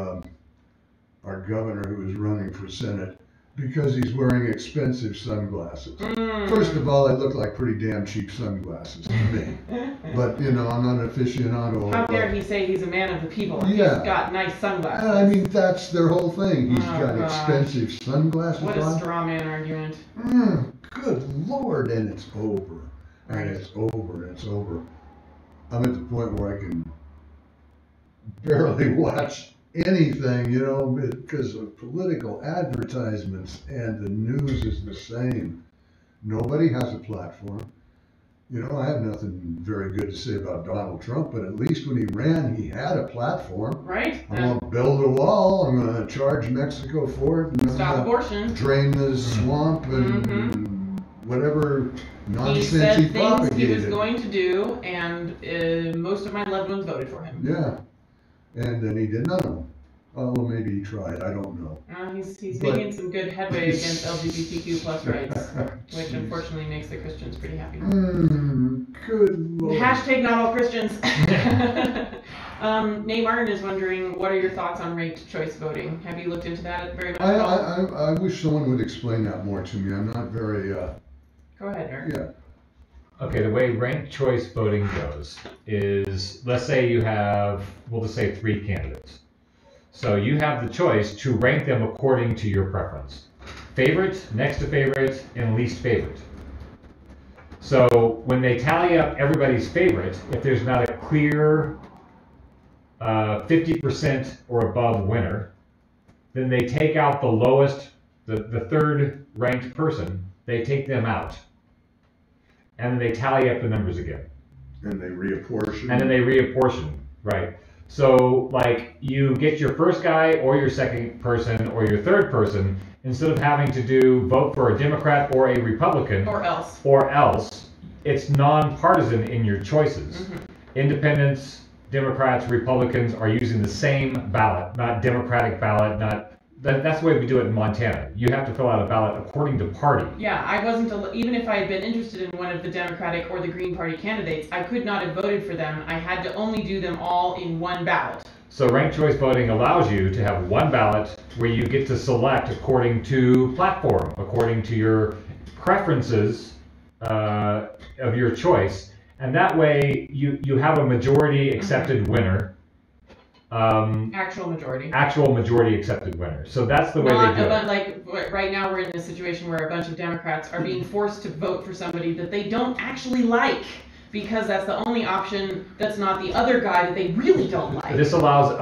our governor who is running for Senate because he's wearing expensive sunglasses. First of all, they look like pretty damn cheap sunglasses to me. But, you know, I'm not an aficionado. How dare he say he's a man of the people? Yeah. He's got nice sunglasses. I mean, that's their whole thing. He's got expensive sunglasses on. What a straw man argument. Good Lord, and it's over. And it's over, and it's over. I'm at the point where I can barely watch anything, you know, because of political advertisements, and the news is the same. Nobody has a platform. You know, I have nothing very good to say about Donald Trump, but at least when he ran, he had a platform. Right. I'm going to build a wall. I'm going to charge Mexico for it. And stop abortion. Drain the swamp and whatever He nonsense said he things he propagated. was going to do, and most of my loved ones voted for him. Yeah, and then he did none of them. Oh, well, maybe he tried. I don't know. He's But- making some good headway against LGBTQ plus rights, which unfortunately makes the Christians pretty happy. Good Lord. Hashtag not all Christians. Nate Martin is wondering, what are your thoughts on ranked choice voting? Have you looked into that very much? I wish someone would explain that more to me. I'm not very. Go ahead, Eric. Yeah. Okay, the way ranked choice voting goes is, let's say you have, we'll just say 3 candidates. So you have the choice to rank them according to your preference. Favorite, next to favorite, and least favorite. So when they tally up everybody's favorite, if there's not a clear 50% or above winner, then they take out the lowest, the third ranked person, they take them out. And then they tally up the numbers again. And they reapportion. And then they reapportion, right. So, like, you get your first guy or your second person or your third person, instead of having to vote for a Democrat or a Republican. Or else. It's nonpartisan in your choices. Mm-hmm. Independents, Democrats, Republicans are using the same ballot, not Democratic ballot, that's the way we do it in Montana. You have to fill out a ballot according to party. Yeah, I wasn't, even if I had been interested in one of the Democratic or the Green Party candidates, I could not have voted for them. I had to only do them all in one ballot. So ranked choice voting allows you to have one ballot where you get to select according to platform, according to your preferences of your choice. And that way you have a majority accepted winner. Actual majority accepted winner. So that's the way they do it. Like right now we're in a situation where a bunch of Democrats are being forced to vote for somebody that they don't actually like, because that's the only option that's not the other guy that they really don't like. This allows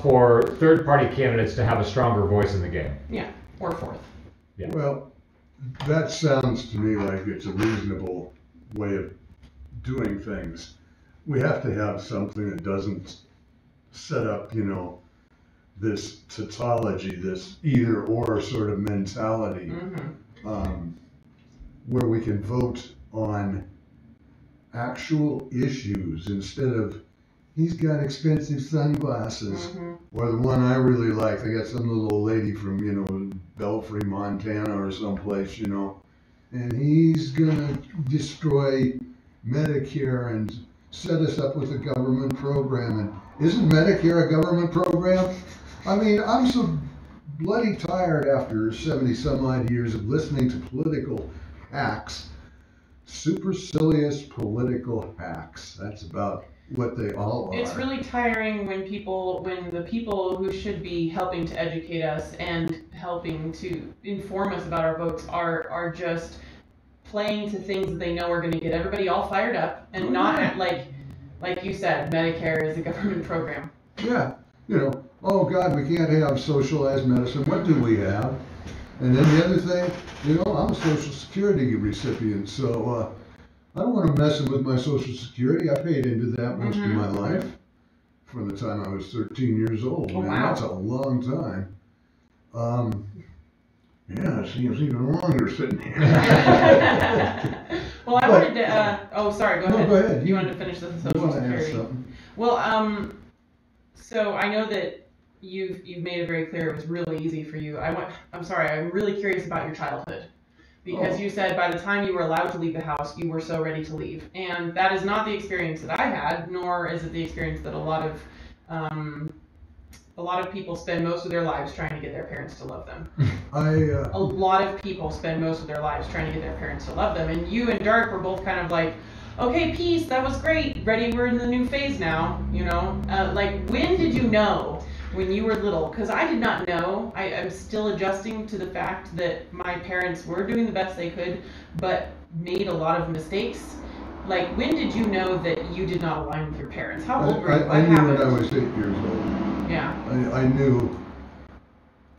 for third-party candidates to have a stronger voice in the game. Yeah, or fourth. Yeah. Well, that sounds to me like it's a reasonable way of doing things. We have to have something that doesn't set up, this tautology, this either or sort of mentality, where we can vote on actual issues instead of, he's got expensive sunglasses, or the one I really like, they got some little old lady from, Belfry, Montana or someplace, and he's gonna destroy Medicare and set us up with a government program. And isn't Medicare a government program? I mean, I'm so bloody tired after 70 some odd years of listening to political hacks, supercilious political hacks. That's about what they all are. It's really tiring when the people who should be helping to educate us and helping to inform us about our votes are just playing to things that they know are going to get everybody all fired up, and not like you said, Medicare is a government program. Yeah, oh God, we can't have socialized medicine. What do we have? And then the other thing, I'm a Social Security recipient, so I don't want to mess with my Social Security. I paid into that most of my life, from the time I was 13 years old. Oh, Man, wow. that's a long time. Yeah, it seems even longer sitting here. Well, I wanted to. Sorry. Go ahead. Go ahead. You wanted to finish the Social Security. Well, so I know that you've made it very clear it was really easy for you. I'm sorry. I'm really curious about your childhood, because you said by the time you were allowed to leave the house, you were so ready to leave, and that is not the experience that I had, nor is it the experience that a lot of people spend most of their lives trying to get their parents to love them. A lot of people spend most of their lives trying to get their parents to love them. And you and Dark were both kind of like, okay, peace, that was great. Ready, we're in the new phase now, when did you know when you were little? Because I did not know. I'm still adjusting to the fact that my parents were doing the best they could, but made a lot of mistakes. Like, when did you know that you did not align with your parents? How old were you? I knew when I was 8 years old. Yeah. I knew,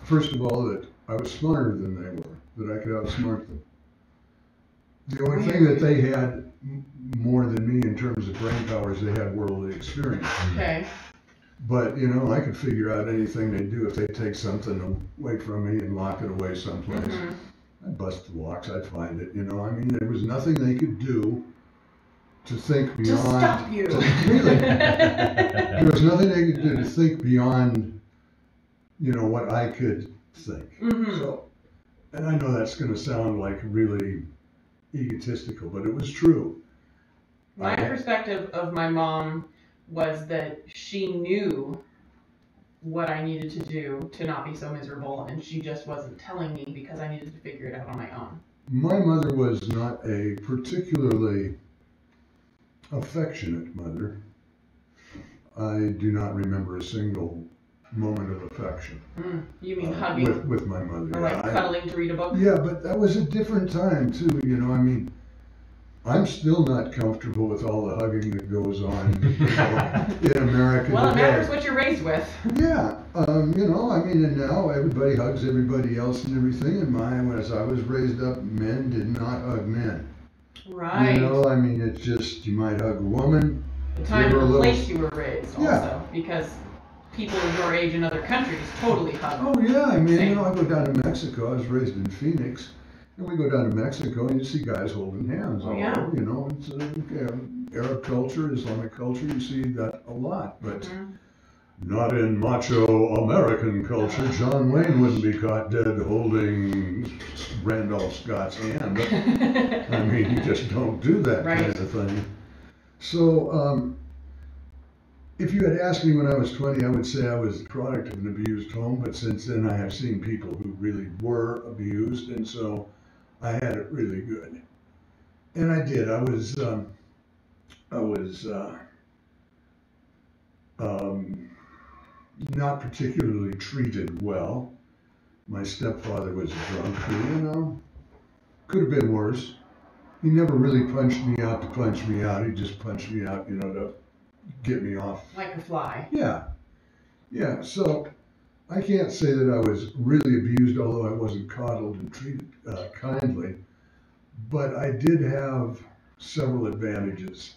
first of all, that I was smarter than they were, that I could outsmart them. The only thing that they had more than me in terms of brain powers, they had worldly experience. Okay. But, I could figure out anything they do if they take something away from me and lock it away someplace. I'd bust the locks, I'd find it, you know. I mean, there was nothing they could do to think beyond. To stop you. Really. There was nothing they could do to think beyond, you know, what I could think. Mm-hmm. So, and I know that's going to sound like really egotistical, but it was true. My perspective of my mom was that she knew what I needed to do to not be so miserable, and she just wasn't telling me because I needed to figure it out on my own. My mother was not a particularly affectionate mother. I do not remember a single moment of affection. You mean hugging? With my mother. Or like cuddling to read a book? Yeah, but that was a different time too, you know. I mean, I'm still not comfortable with all the hugging that goes on in America Well, it today. matters what you're raised with. Yeah, you know, I mean, and now everybody hugs everybody else and everything. And as I was raised up, men did not hug men. Right. You know, I mean, it's just, you might hug a woman. The time and the place you were raised also, because people your age in other countries totally hug. Oh yeah, I mean, you know, I go down to Mexico. I was raised in Phoenix. And we go down to Mexico and you see guys holding hands all over, you know. It's Arab culture, Islamic culture, you see that a lot. But not in macho American culture. John Wayne wouldn't be caught dead holding Randolph Scott's hand. I mean, you just don't do that kind of thing. So, if you had asked me when I was 20, I would say I was the product of an abused home. But since then, I have seen people who really were abused. And so, I had it really good, and I did. I was not particularly treated well. My stepfather was a drunk who, you know, could have been worse. He never really punched me out to punch me out. He just punched me out, you know, to get me off. Like a fly. Yeah, yeah. So I can't say that I was really abused, although I wasn't coddled and treated kindly, but I did have several advantages.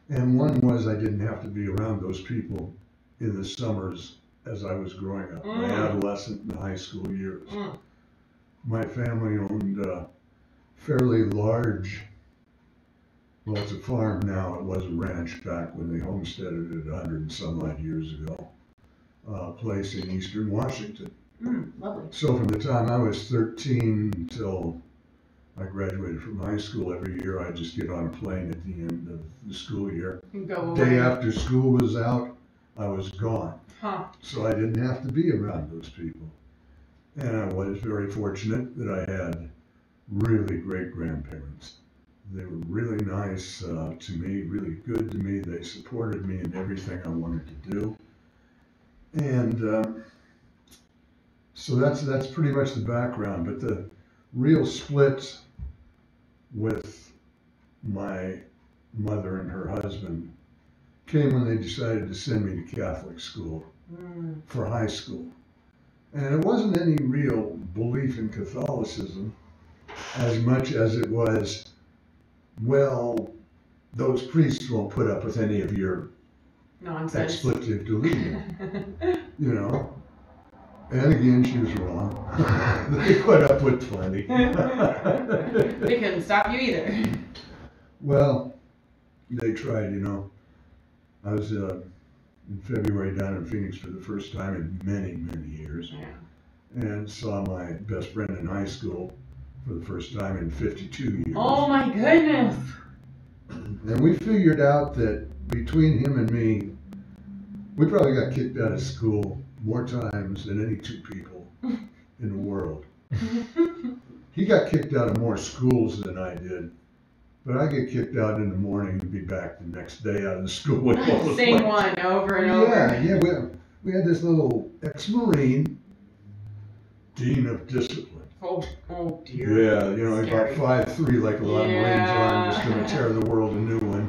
And one was I didn't have to be around those people in the summers as I was growing up, my adolescent and high school years. My family owned a fairly large, well, it's a farm now, it was a ranch back when they homesteaded it 100 and some odd years ago. Place in eastern Washington. Lovely. So from the time I was 13 until I graduated from high school, every year I'd just get on a plane at the end of the school year. Go Day away. after school was out, I was gone. Huh. So I didn't have to be around those people. And I was very fortunate that I had really great grandparents. They were really nice to me, really good to me. They supported me in everything I wanted to do. And so that's pretty much the background. But the real split with my mother and her husband came when they decided to send me to Catholic school for high school. And it wasn't any real belief in Catholicism as much as it was, well, those priests won't put up with any of your nonsense. Expletive delusion, you know. And again, she was wrong. They put up with plenty. They couldn't stop you either. Well, they tried, you know. I was in February down in Phoenix for the first time in many, many years. And saw my best friend in high school for the first time in 52 years. Oh my goodness. And we figured out that between him and me, we probably got kicked out of school more times than any two people in the world. He got kicked out of more schools than I did, but I get kicked out in the morning and be back the next day out of the school. Same one over and over. Yeah, we had this little ex-Marine dean of discipline. Oh dear. Yeah, you know, about 5'3", like a lot of Marines are. I'm just going to tear the world a new one.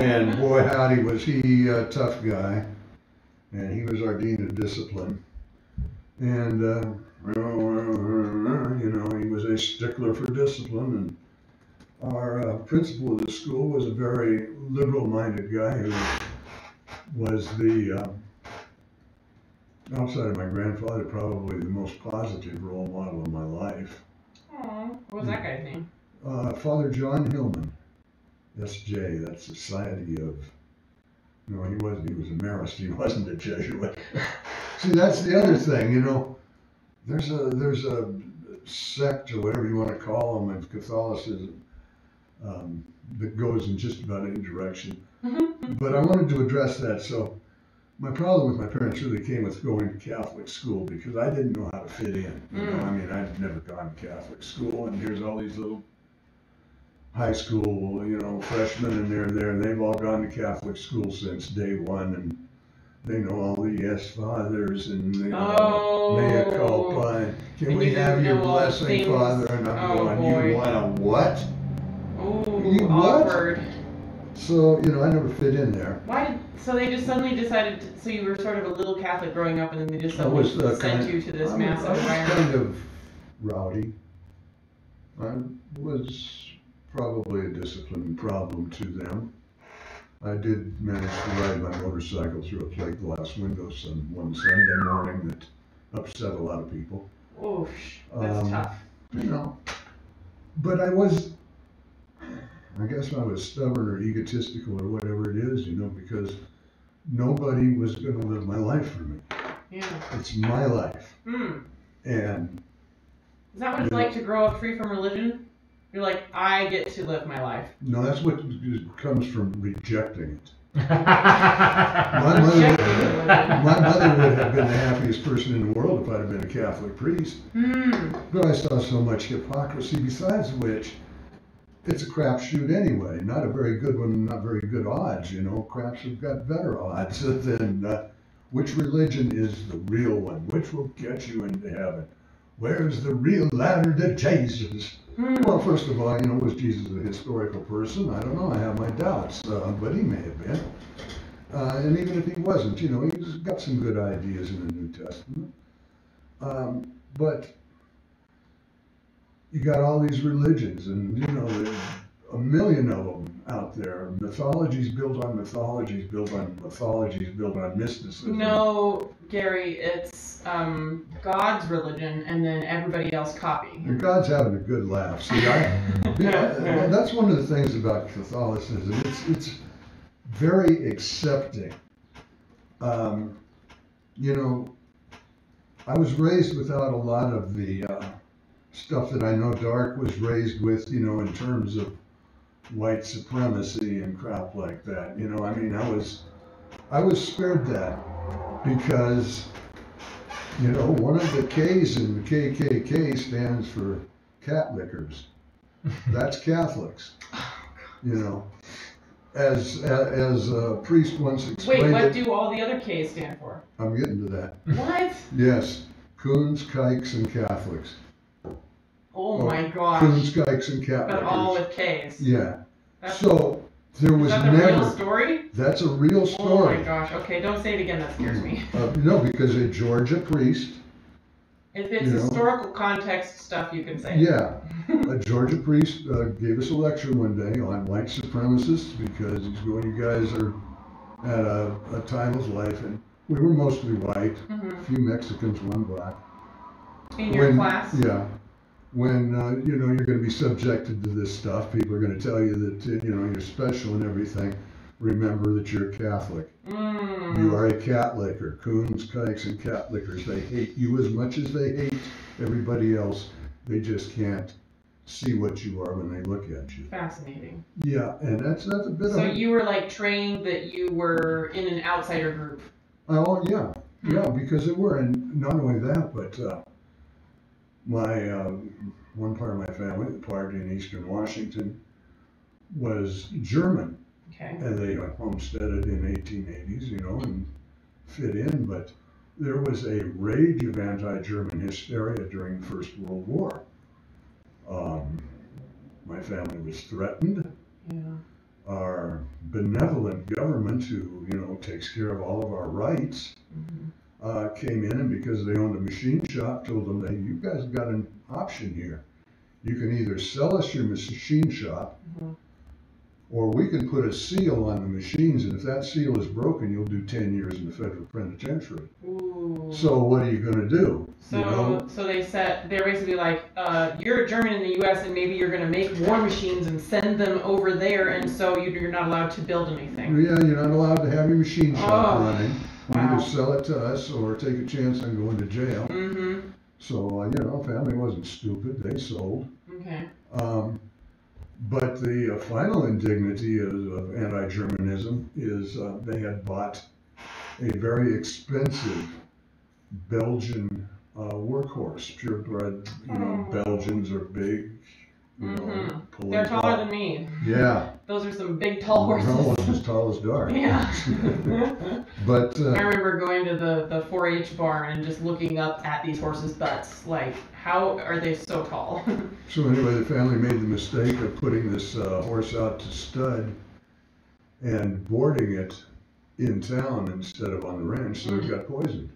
And boy, howdy, was he a tough guy. And he was our dean of discipline. And, you know, he was a stickler for discipline. And our principal of the school was a very liberal-minded guy who was the outside of my grandfather, probably the most positive role model of my life. Aw, what was that guy's name? Father John Hillman, S.J., that's Society of, no, he was a Marist, he wasn't a Jesuit. See, that's the other thing, you know, there's a sect, or whatever you want to call them, of Catholicism that goes in just about any direction. But I wanted to address that. So my problem with my parents really came with going to Catholic school, because I didn't know how to fit in. You know, I mean, I'd never gone to Catholic school, and here's all these little high school, you know, freshmen, and they're there, and they've all gone to Catholic school since day one, and they know all the yes fathers, and they know mea culpa, and can we have your blessing, Father? And I'm going, you want a what? Oh, you awkward. What? So, you know, I never fit in there. So they just suddenly decided, so you were sort of a little Catholic growing up, and then they just suddenly sent you to this massive environment? I was kind of rowdy. I was probably a discipline problem to them. I did manage to ride my motorcycle through a plate glass window one Sunday morning that upset a lot of people. Oof, that's tough. You know, but I guess I was stubborn or egotistical or whatever it is, you know, because nobody was going to live my life for me. Yeah. It's my life. And is that what it's like to grow up free from religion? You're like, I get to live my life. No, that's what comes from rejecting it. My mother would have been the happiest person in the world if I'd have been a Catholic priest. But I saw so much hypocrisy, besides which, it's a crapshoot anyway. Not a very good one, not very good odds, you know. Craps have got better odds than which religion is the real one? Which will get you into heaven? Where's the real ladder to Jesus? Well, first of all, you know, was Jesus a historical person? I don't know. I have my doubts, but he may have been. And even if he wasn't, you know, he's got some good ideas in the New Testament. But you got all these religions, and, you know, there's a million of them out there. Mythologies built on mythologies, built on mythologies, built on mysticism. No, Gary, it's God's religion, and then everybody else copy. And God's having a good laugh. See, that's one of the things about Catholicism. It's very accepting. You know, I was raised without a lot of the stuff that I know Dark was raised with, you know, in terms of white supremacy and crap like that. You know, I mean, I was spared that because, you know, one of the K's in the KKK stands for cat lickers. That's Catholics. You know, as a priest once explained. Wait, what do all the other K's stand for? I'm getting to that. What? Yes, Coons, Kikes, and Catholics. Oh my gosh. Coons, Kikes, and cat But lickers. all with K's. Yeah. So there was never. Is that the real story? That's a real story. Oh my gosh. Okay, don't say it again. That scares me. No, because a Georgia priest. If it's historical context stuff, you can say. Yeah, a Georgia priest gave us a lecture one day on white supremacists because he's going, you guys are at a time of life, and we were mostly white, a few Mexicans, one black. In your class? Yeah. When, you know, you're going to be subjected to this stuff, people are going to tell you that, you know, you're special and everything. Remember that you're Catholic. You are a cat licker. Coons, kikes, and cat lickers. They hate you as much as they hate everybody else. They just can't see what you are when they look at you. Fascinating. Yeah, and that's a bit So you were like trained that you were in an outsider group. Oh, yeah. Yeah, because there were, and not only that, but my one part of my family, the part in Eastern Washington, was German. Okay. And they homesteaded in 1880s, you know, and fit in, but there was a rage of anti-German hysteria during the First World War. My family was threatened. Yeah. Our benevolent government, who, you know, takes care of all of our rights, came in, and because they owned a machine shop, told them, hey, you guys got an option here. You can either sell us your machine shop, Or we can put a seal on the machines, and if that seal is broken, you'll do 10 years in the federal penitentiary. Ooh. So what are you going to do? So they're basically like, you're a German in the U.S. and maybe you're going to make war machines and send them over there, and so you're not allowed to build anything. Yeah, you're not allowed to have your machine shop running. You Wow. either sell it to us or take a chance on going to jail. Mm-hmm. So, family wasn't stupid. They sold. Okay. But the final indignity of anti-Germanism is they had bought a very expensive Belgian workhorse, purebred. Belgians are big. They're taller than me. Yeah. Those are some big, tall horses. No one's as tall as Dark. Yeah. But I remember going to the 4-H barn and just looking up at these horses' butts. Like, how are they so tall? So anyway, the family made the mistake of putting this horse out to stud and boarding it in town instead of on the ranch, so it got poisoned.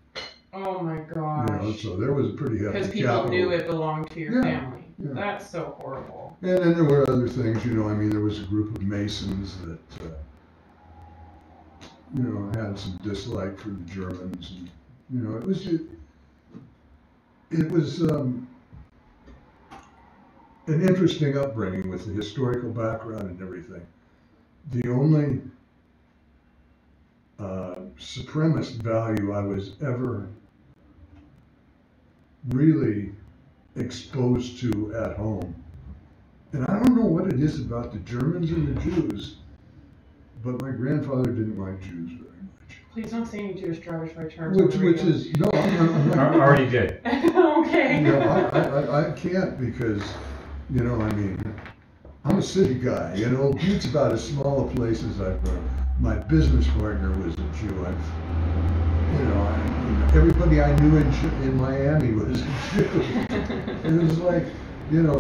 Oh my gosh. So there was a pretty hefty Because people knew it belonged to your family. Yeah. That's so horrible. And then there were other things, there was a group of Masons that, had some dislike for the Germans. And, it was an interesting upbringing with the historical background and everything. The only supremacist value I was ever really exposed to at home, and I don't know what it is about the Germans and the Jews, but my grandfather didn't like Jews very much. Please don't say any Jewish derogatory terms. Which is, no, I'm not. Already did. Okay. I can't because, I'm a city guy, Butte's about as small a place as I've been. My business partner was a Jew. Everybody I knew in Miami was a Jew. It was like,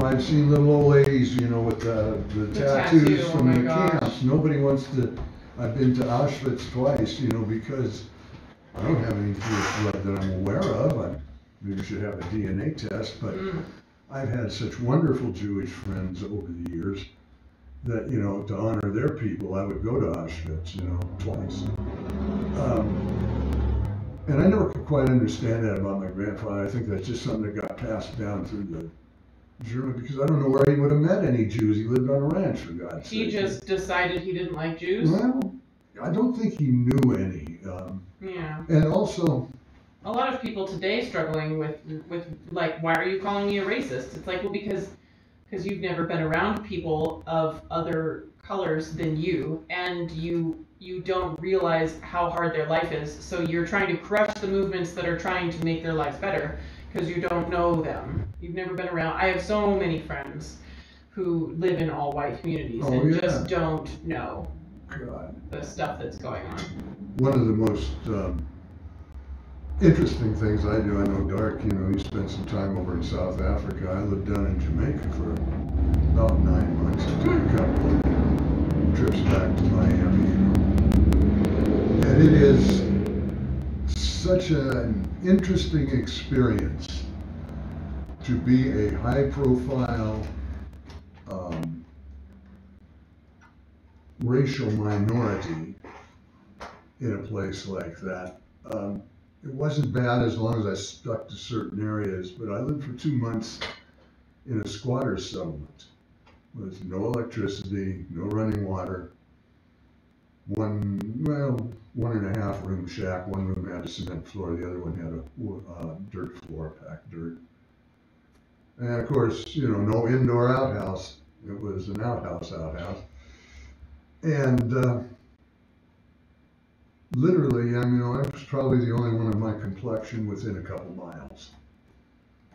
I've seen little old ladies, with the tattoos from the camps. Nobody wants to. I've been to Auschwitz twice, because I don't have any Jewish blood that I'm aware of. Maybe I should have a DNA test, but I've had such wonderful Jewish friends over the years that, to honor their people, I would go to Auschwitz, twice. And I never could quite understand that about my grandfather. I think that's just something that got passed down through the German, because I don't know where he would have met any Jews. He lived on a ranch, for God's sake. He just decided he didn't like Jews? Well, I don't think he knew any. Yeah. And also, a lot of people today struggling with like, why are you calling me a racist? It's like, well, because you've never been around people of other colors than you, and you don't realize how hard their life is, so you're trying to crush the movements that are trying to make their lives better because you don't know them. You've never been around. I have so many friends who live in all white communities just don't know the stuff that's going on. One of the most interesting things I do, I know Dark, he spent some time over in South Africa. I lived down in Jamaica for about 9 months. I took a couple of trips back to Miami, And it is such an interesting experience to be a high-profile racial minority in a place like that. It wasn't bad as long as I stuck to certain areas, but I lived for 2 months in a squatter's settlement with no electricity, no running water, one and a half room shack. One room had a cement floor, the other one had a dirt floor, packed dirt. And of course, no indoor outhouse. It was an outhouse. And literally, I was probably the only one of my complexion within a couple miles.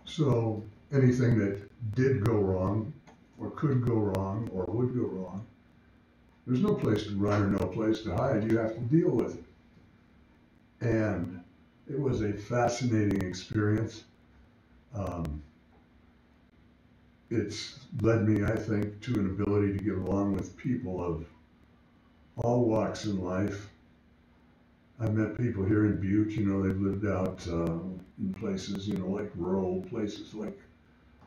So anything that did go wrong, or could go wrong, or would go wrong, there's no place to run or no place to hide. You have to deal with it. And it was a fascinating experience. It's led me, I think, to an ability to get along with people of all walks in life. I've met people here in Butte, they've lived out in places, like rural places like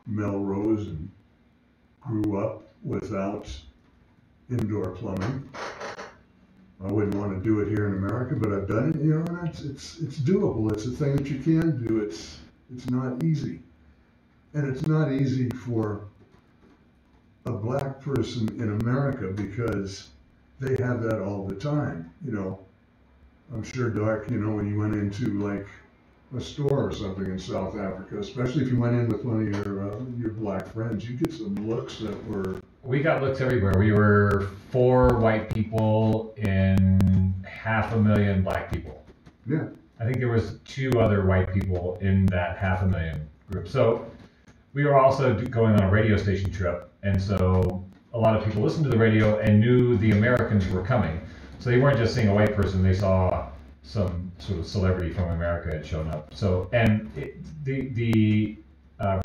Melrose, and grew up without indoor plumbing. I wouldn't want to do it here in America, but I've done it, you know, and it's doable. It's a thing that you can do. It's not easy. And it's not easy for a black person in America because they have that all the time, you know. I'm sure, Doc, you know, when you went into like a store or something in South Africa, especially if you went in with one of your black friends, you get some looks that were... We got looks everywhere. We were 4 white people and 500,000 black people. Yeah. I think there was 2 other white people in that 500,000 group. So we were also going on a radio station trip, and so a lot of people listened to the radio and knew the Americans were coming. So they weren't just seeing a white person; they saw some sort of celebrity from America had shown up. So, and the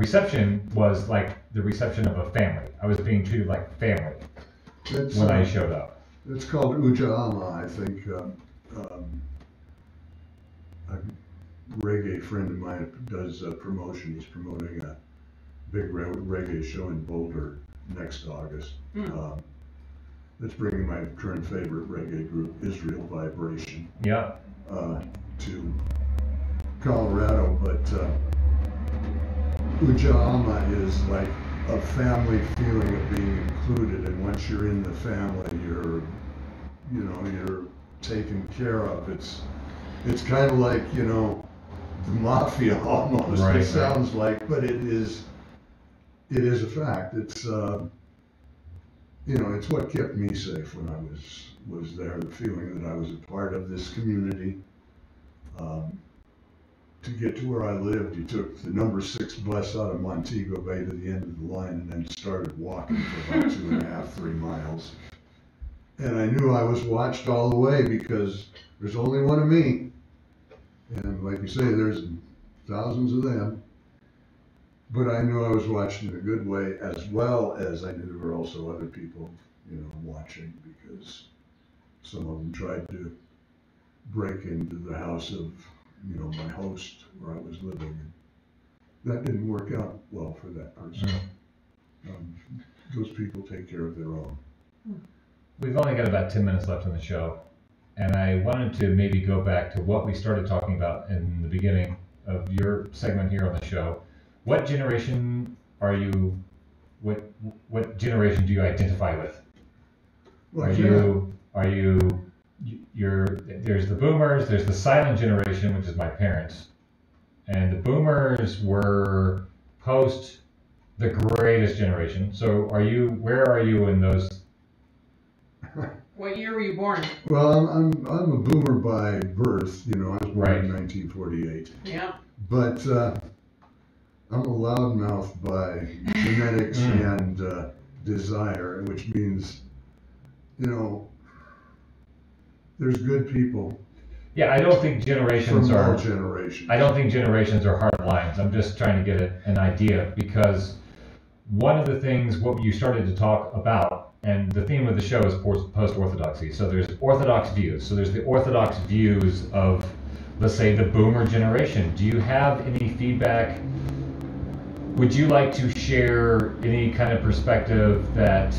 reception was like the reception of a family. I was being treated like family when I showed up. It's called Ujaama, I think. A reggae friend of mine does promotion. He's promoting a big reggae show in Boulder next August. That's bringing my current favorite reggae group, Israel Vibration, to Colorado. But Ujaama is like a family feeling of being included, and once you're in the family, you're taken care of. It's kind of like, you know, the mafia almost. Right, it sounds like, but it is a fact. It's you know, it's what kept me safe when I was there. The feeling that I was a part of this community. To get to where I lived, you took the number 6 bus out of Montego Bay to the end of the line, and then started walking for about 2.5, 3 miles. And I knew I was watched all the way because there's only one of me. And like you say, there's thousands of them. But I knew I was watched in a good way, as well as I knew there were also other people, you know, watching, because some of them tried to break into the house of, you know, my host where I was living. And that didn't work out well for that person. Those people take care of their own. We've only got about 10 minutes left in the show, and I wanted to maybe go back to what we started talking about in the beginning of your segment here on the show. What generation are you? What generation do you identify with? There's the boomers, there's the silent generation, which is my parents, and the boomers were post the greatest generation. So where are you in those? What year were you born? Well, I'm a boomer by birth, you know, I was born in 1948. Yeah. But I'm a loudmouth by genetics and desire, which means, you know, there's good people. Yeah, I don't think generations from are. all generations. I don't think generations are hard lines. I'm just trying to get an idea, because one of the things what you started to talk about, and the theme of the show is post-Orthodoxy. So there's Orthodox views. So there's the Orthodox views of, let's say, the boomer generation. Do you have any feedback? Would you like to share any kind of perspective that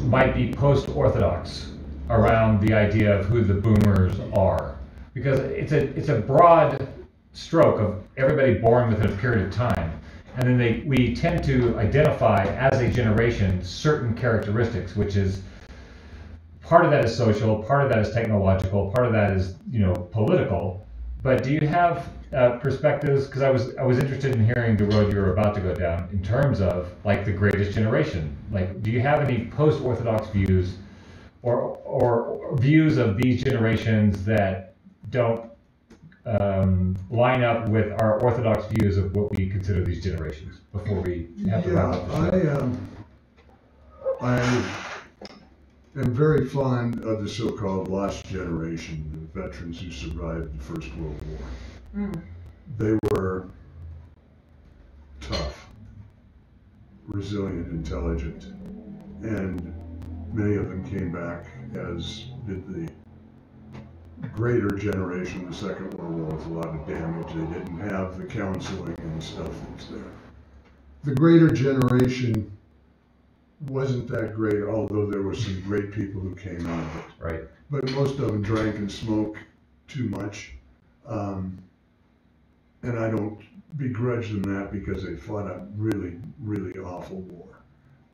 might be post-Orthodox around the idea of who the boomers are? Because it's a broad stroke of everybody born within a period of time, and then we tend to identify as a generation certain characteristics, which is part of that is social, part of that is technological, part of that is, you know, political. But do you have perspectives? Because I was interested in hearing the road you're about to go down in terms of like the greatest generation. Like, do you have any post-Orthodox views or views of these generations that don't line up with our Orthodox views of what we consider these generations before we have to wrap up the show? I am very fond of the so-called lost generation, the veterans who survived the First World War. They were tough, resilient, intelligent, and many of them came back, as did the greater generation of the Second World War, with a lot of damage. They didn't have the counseling and stuff that's there. The greater generation wasn't that great, although there were some great people who came out of it. Right. But most of them drank and smoked too much. And I don't begrudge them that because they fought a really, really awful war.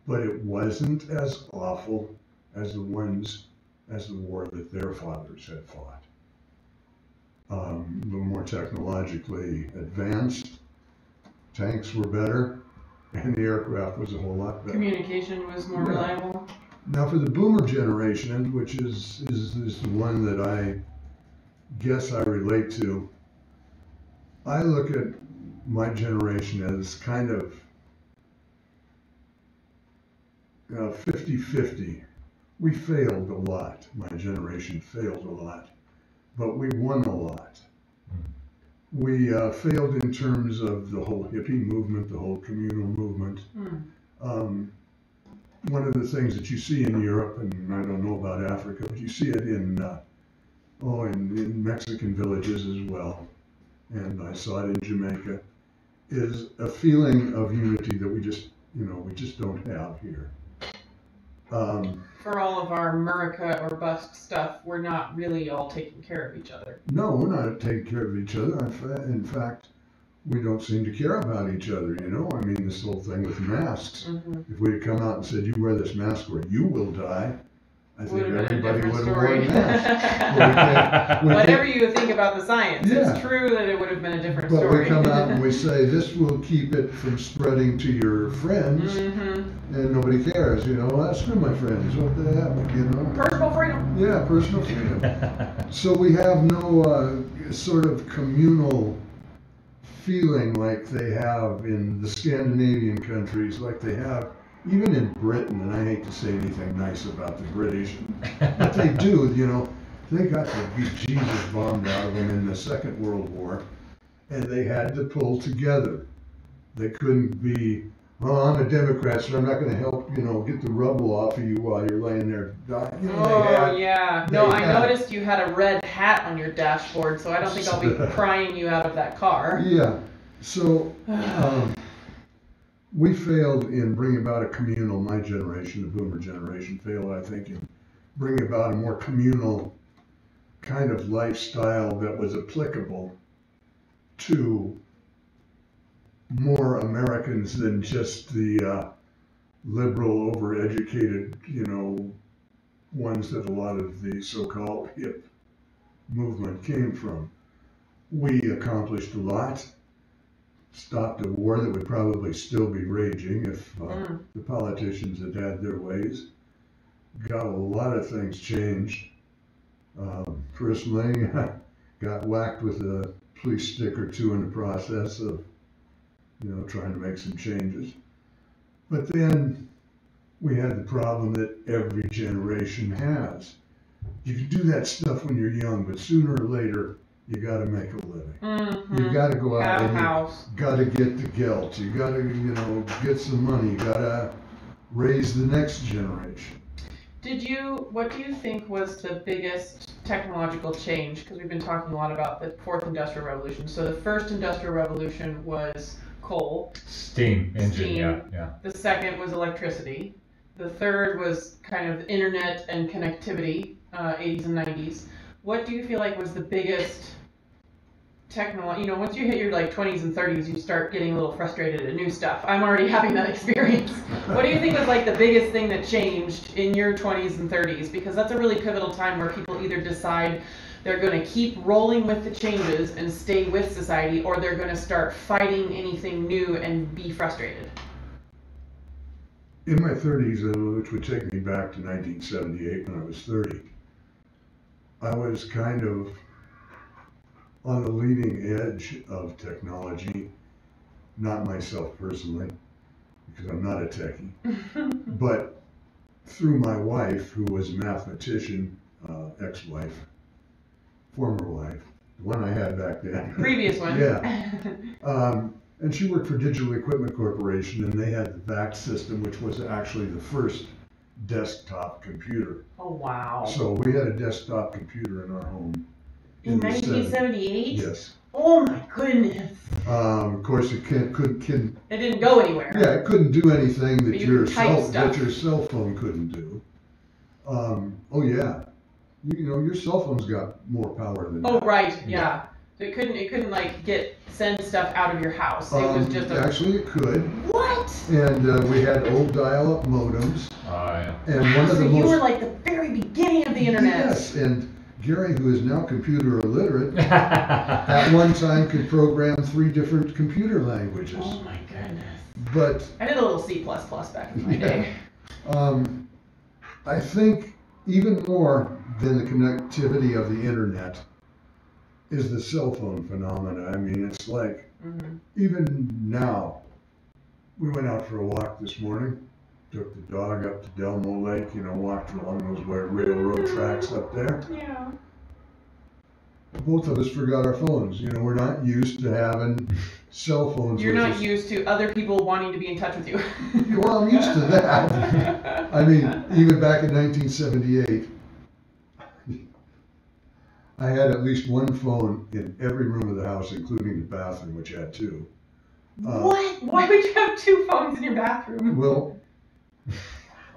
But it wasn't as awful as the war that their fathers had fought. A little more technologically advanced, tanks were better, and the aircraft was a whole lot better. Communication was more reliable. Now for the boomer generation, which is the one that I guess I relate to, I look at my generation as kind of 50-50. We failed a lot. My generation failed a lot, but we won a lot. We failed in terms of the whole hippie movement, the whole communal movement. One of the things that you see in Europe, and I don't know about Africa, but you see it in Mexican villages as well, and I saw it in Jamaica, is a feeling of unity that we just don't have here. For all of our America or bust stuff, we're not really all taking care of each other. No, we're not taking care of each other. In fact, we don't seem to care about each other, I mean, this whole thing with masks. If we had come out and said, you wear this mask or you will die, I think everybody would have worn masks. Whatever you think about the science, it's true that it would have been a different story. But we come out and we say, this will keep it from spreading to your friends, and nobody cares, screw my friends, what the heck, Personal freedom. Yeah, personal freedom. So we have no sort of communal feeling like they have in the Scandinavian countries, like they have even in Britain, and I hate to say anything nice about the British, but they do, they got the Jesus bombed out of them in the Second World War, and they had to pull together. They couldn't be, I'm a Democrat, so I'm not going to help, get the rubble off of you while you're laying there dying. I noticed you had a red hat on your dashboard, so I don't think I'll be prying you out of that car. Yeah, so we failed in bringing about a communal, my generation, the boomer generation, failed, I think, in bringing about a more communal kind of lifestyle that was applicable to more Americans than just the liberal, overeducated, ones that a lot of the so-called hip movement came from. We accomplished a lot. Stopped a war that would probably still be raging if the politicians had had their ways. Got a lot of things changed. Personally, got whacked with a police stick or two in the process of, trying to make some changes. But then we had the problem that every generation has. You can do that stuff when you're young, but sooner or later, you got to make a living. You got to go out and you got to get the gelt. You got to, get some money. You got to raise the next generation. What do you think was the biggest technological change? Because we've been talking a lot about the fourth industrial revolution. So the first industrial revolution was coal. Steam engine, yeah. The second was electricity. The third was kind of internet and connectivity, 80s and 90s. What do you feel like was the biggest technology? Once you hit your 20s and 30s, you start getting a little frustrated at new stuff. I'm already having that experience. What do you think was the biggest thing that changed in your 20s and 30s? Because that's a really pivotal time where people either decide they're going to keep rolling with the changes and stay with society, or they're going to start fighting anything new and be frustrated. In my 30s, which would take me back to 1978 when I was 30, I was kind of on the leading edge of technology, not myself personally, because I'm not a techie, but through my wife, who was a mathematician, ex-wife, former wife, the one I had back then. Previous one. Yeah. And she worked for Digital Equipment Corporation, and they had the VAX system, which was actually the first desktop computer. Oh, wow. So we had a desktop computer in our home. In the 1978? Yes. Oh my goodness. Of course, it couldn't. It didn't go anywhere. Yeah, it couldn't do anything that you that your cell phone couldn't do. Oh yeah, you know your cell phone's got more power than Oh that. right, yeah. So it couldn't like send stuff out of your house. It was just a. Actually, it could. What? And we had old dial-up modems. Oh yeah. And one of So the you most. were like the very beginning of the internet. Yes, and Gary, who is now computer illiterate, at one time could program 3 different computer languages. Oh my goodness. But I did a little C++ back in my day. I think even more than the connectivity of the internet is the cell phone phenomena. I mean, it's like, even now, we went out for a walk this morning, took the dog up to Delmo Lake, you know, walked along those railroad tracks up there. Yeah. Both of us forgot our phones. You know, we're not used to having cell phones. You're with not us. used to other people wanting to be in touch with you. Well, I'm used to that. I mean, even back in 1978, I had at least one phone in every room of the house, including the bathroom, which had 2. What? Why would you have 2 phones in your bathroom? Well,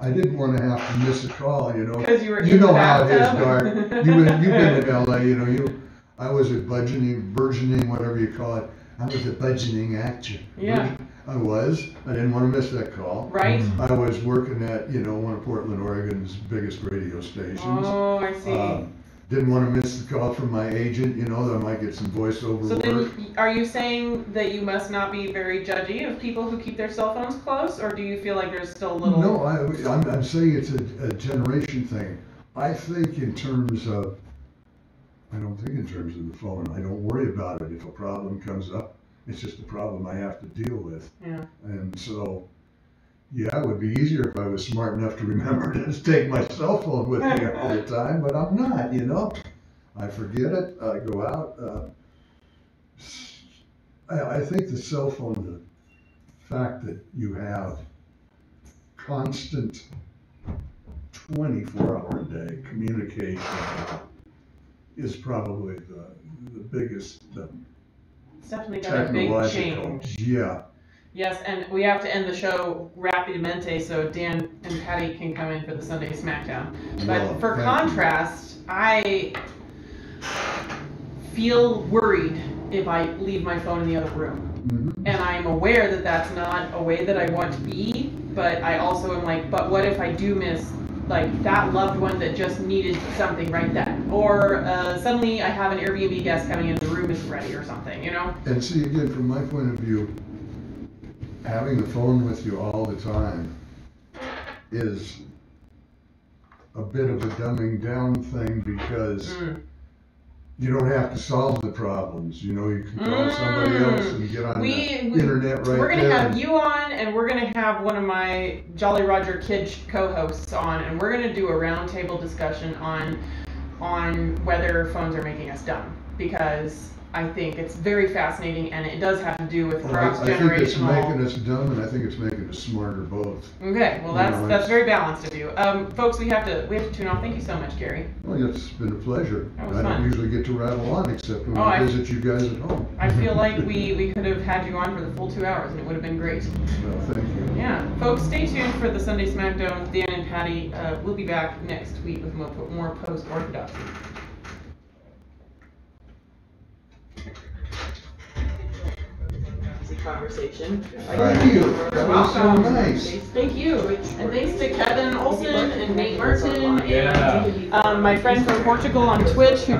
I didn't want to have to miss a call, you know. Because you were You in know the how it is, bathtub? Dark. You've been in LA, you know. I was a burgeoning, whatever you call it. I was a burgeoning actor. Yeah. I was. I didn't want to miss that call. Right. I was working at, you know, one of Portland, Oregon's biggest radio stations. Oh, I see. Didn't want to miss the call from my agent, you know, that I might get some voiceover So work. then, are you saying that you must not be very judgy of people who keep their cell phones close, or do you feel like there's still a little? No, I'm saying it's a generation thing. I think in terms of, I don't think in terms of the phone. I don't worry about it. If a problem comes up, it's just a problem I have to deal with. Yeah. And so, yeah, it would be easier if I was smart enough to remember to take my cell phone with me all the time, but I'm not, you know. I forget it. I go out. I think the cell phone, the fact that you have constant 24-hour-a-day communication is probably the biggest It's definitely got a big change. Yeah. Yes, and we have to end the show rapidamente so Dan and Patty can come in for the Sunday Smackdown. But Well, for thank contrast, I feel worried if I leave my phone in the other room. And I'm aware that that's not a way that I want to be, but I also am like, but what if I do miss like that loved one that just needed something right then? Or suddenly I have an Airbnb guest coming in, the room isn't ready or something, you know? And see, again, from my point of view, having the phone with you all the time is a bit of a dumbing down thing because you don't have to solve the problems. You know, you can call somebody else and get on the internet right We're going there. to have you on, and we're going to have one of my Jolly Roger Kid co-hosts on, and we're going to do a roundtable discussion on whether phones are making us dumb, because I think it's very fascinating, and it does have to do with cross-generational. I think it's making us dumb, and I think it's making us smarter both. Okay, well that's very balanced of you, folks. We have to tune off. Thank you so much, Gary. Well, it's been a pleasure. That was I fun. don't usually get to rattle on except when I visit you guys at home. I feel like we could have had you on for the full 2 hours, and it would have been great. Well, thank you. Yeah, folks, stay tuned for the Sunday Smackdown with Dan and Patty. We'll be back next week with more Post-Orthodoxy. Conversation. Thank you. That was so nice. Thank you. And thanks to Kevin Olson and Nate Merton and my friend from Portugal on Twitch who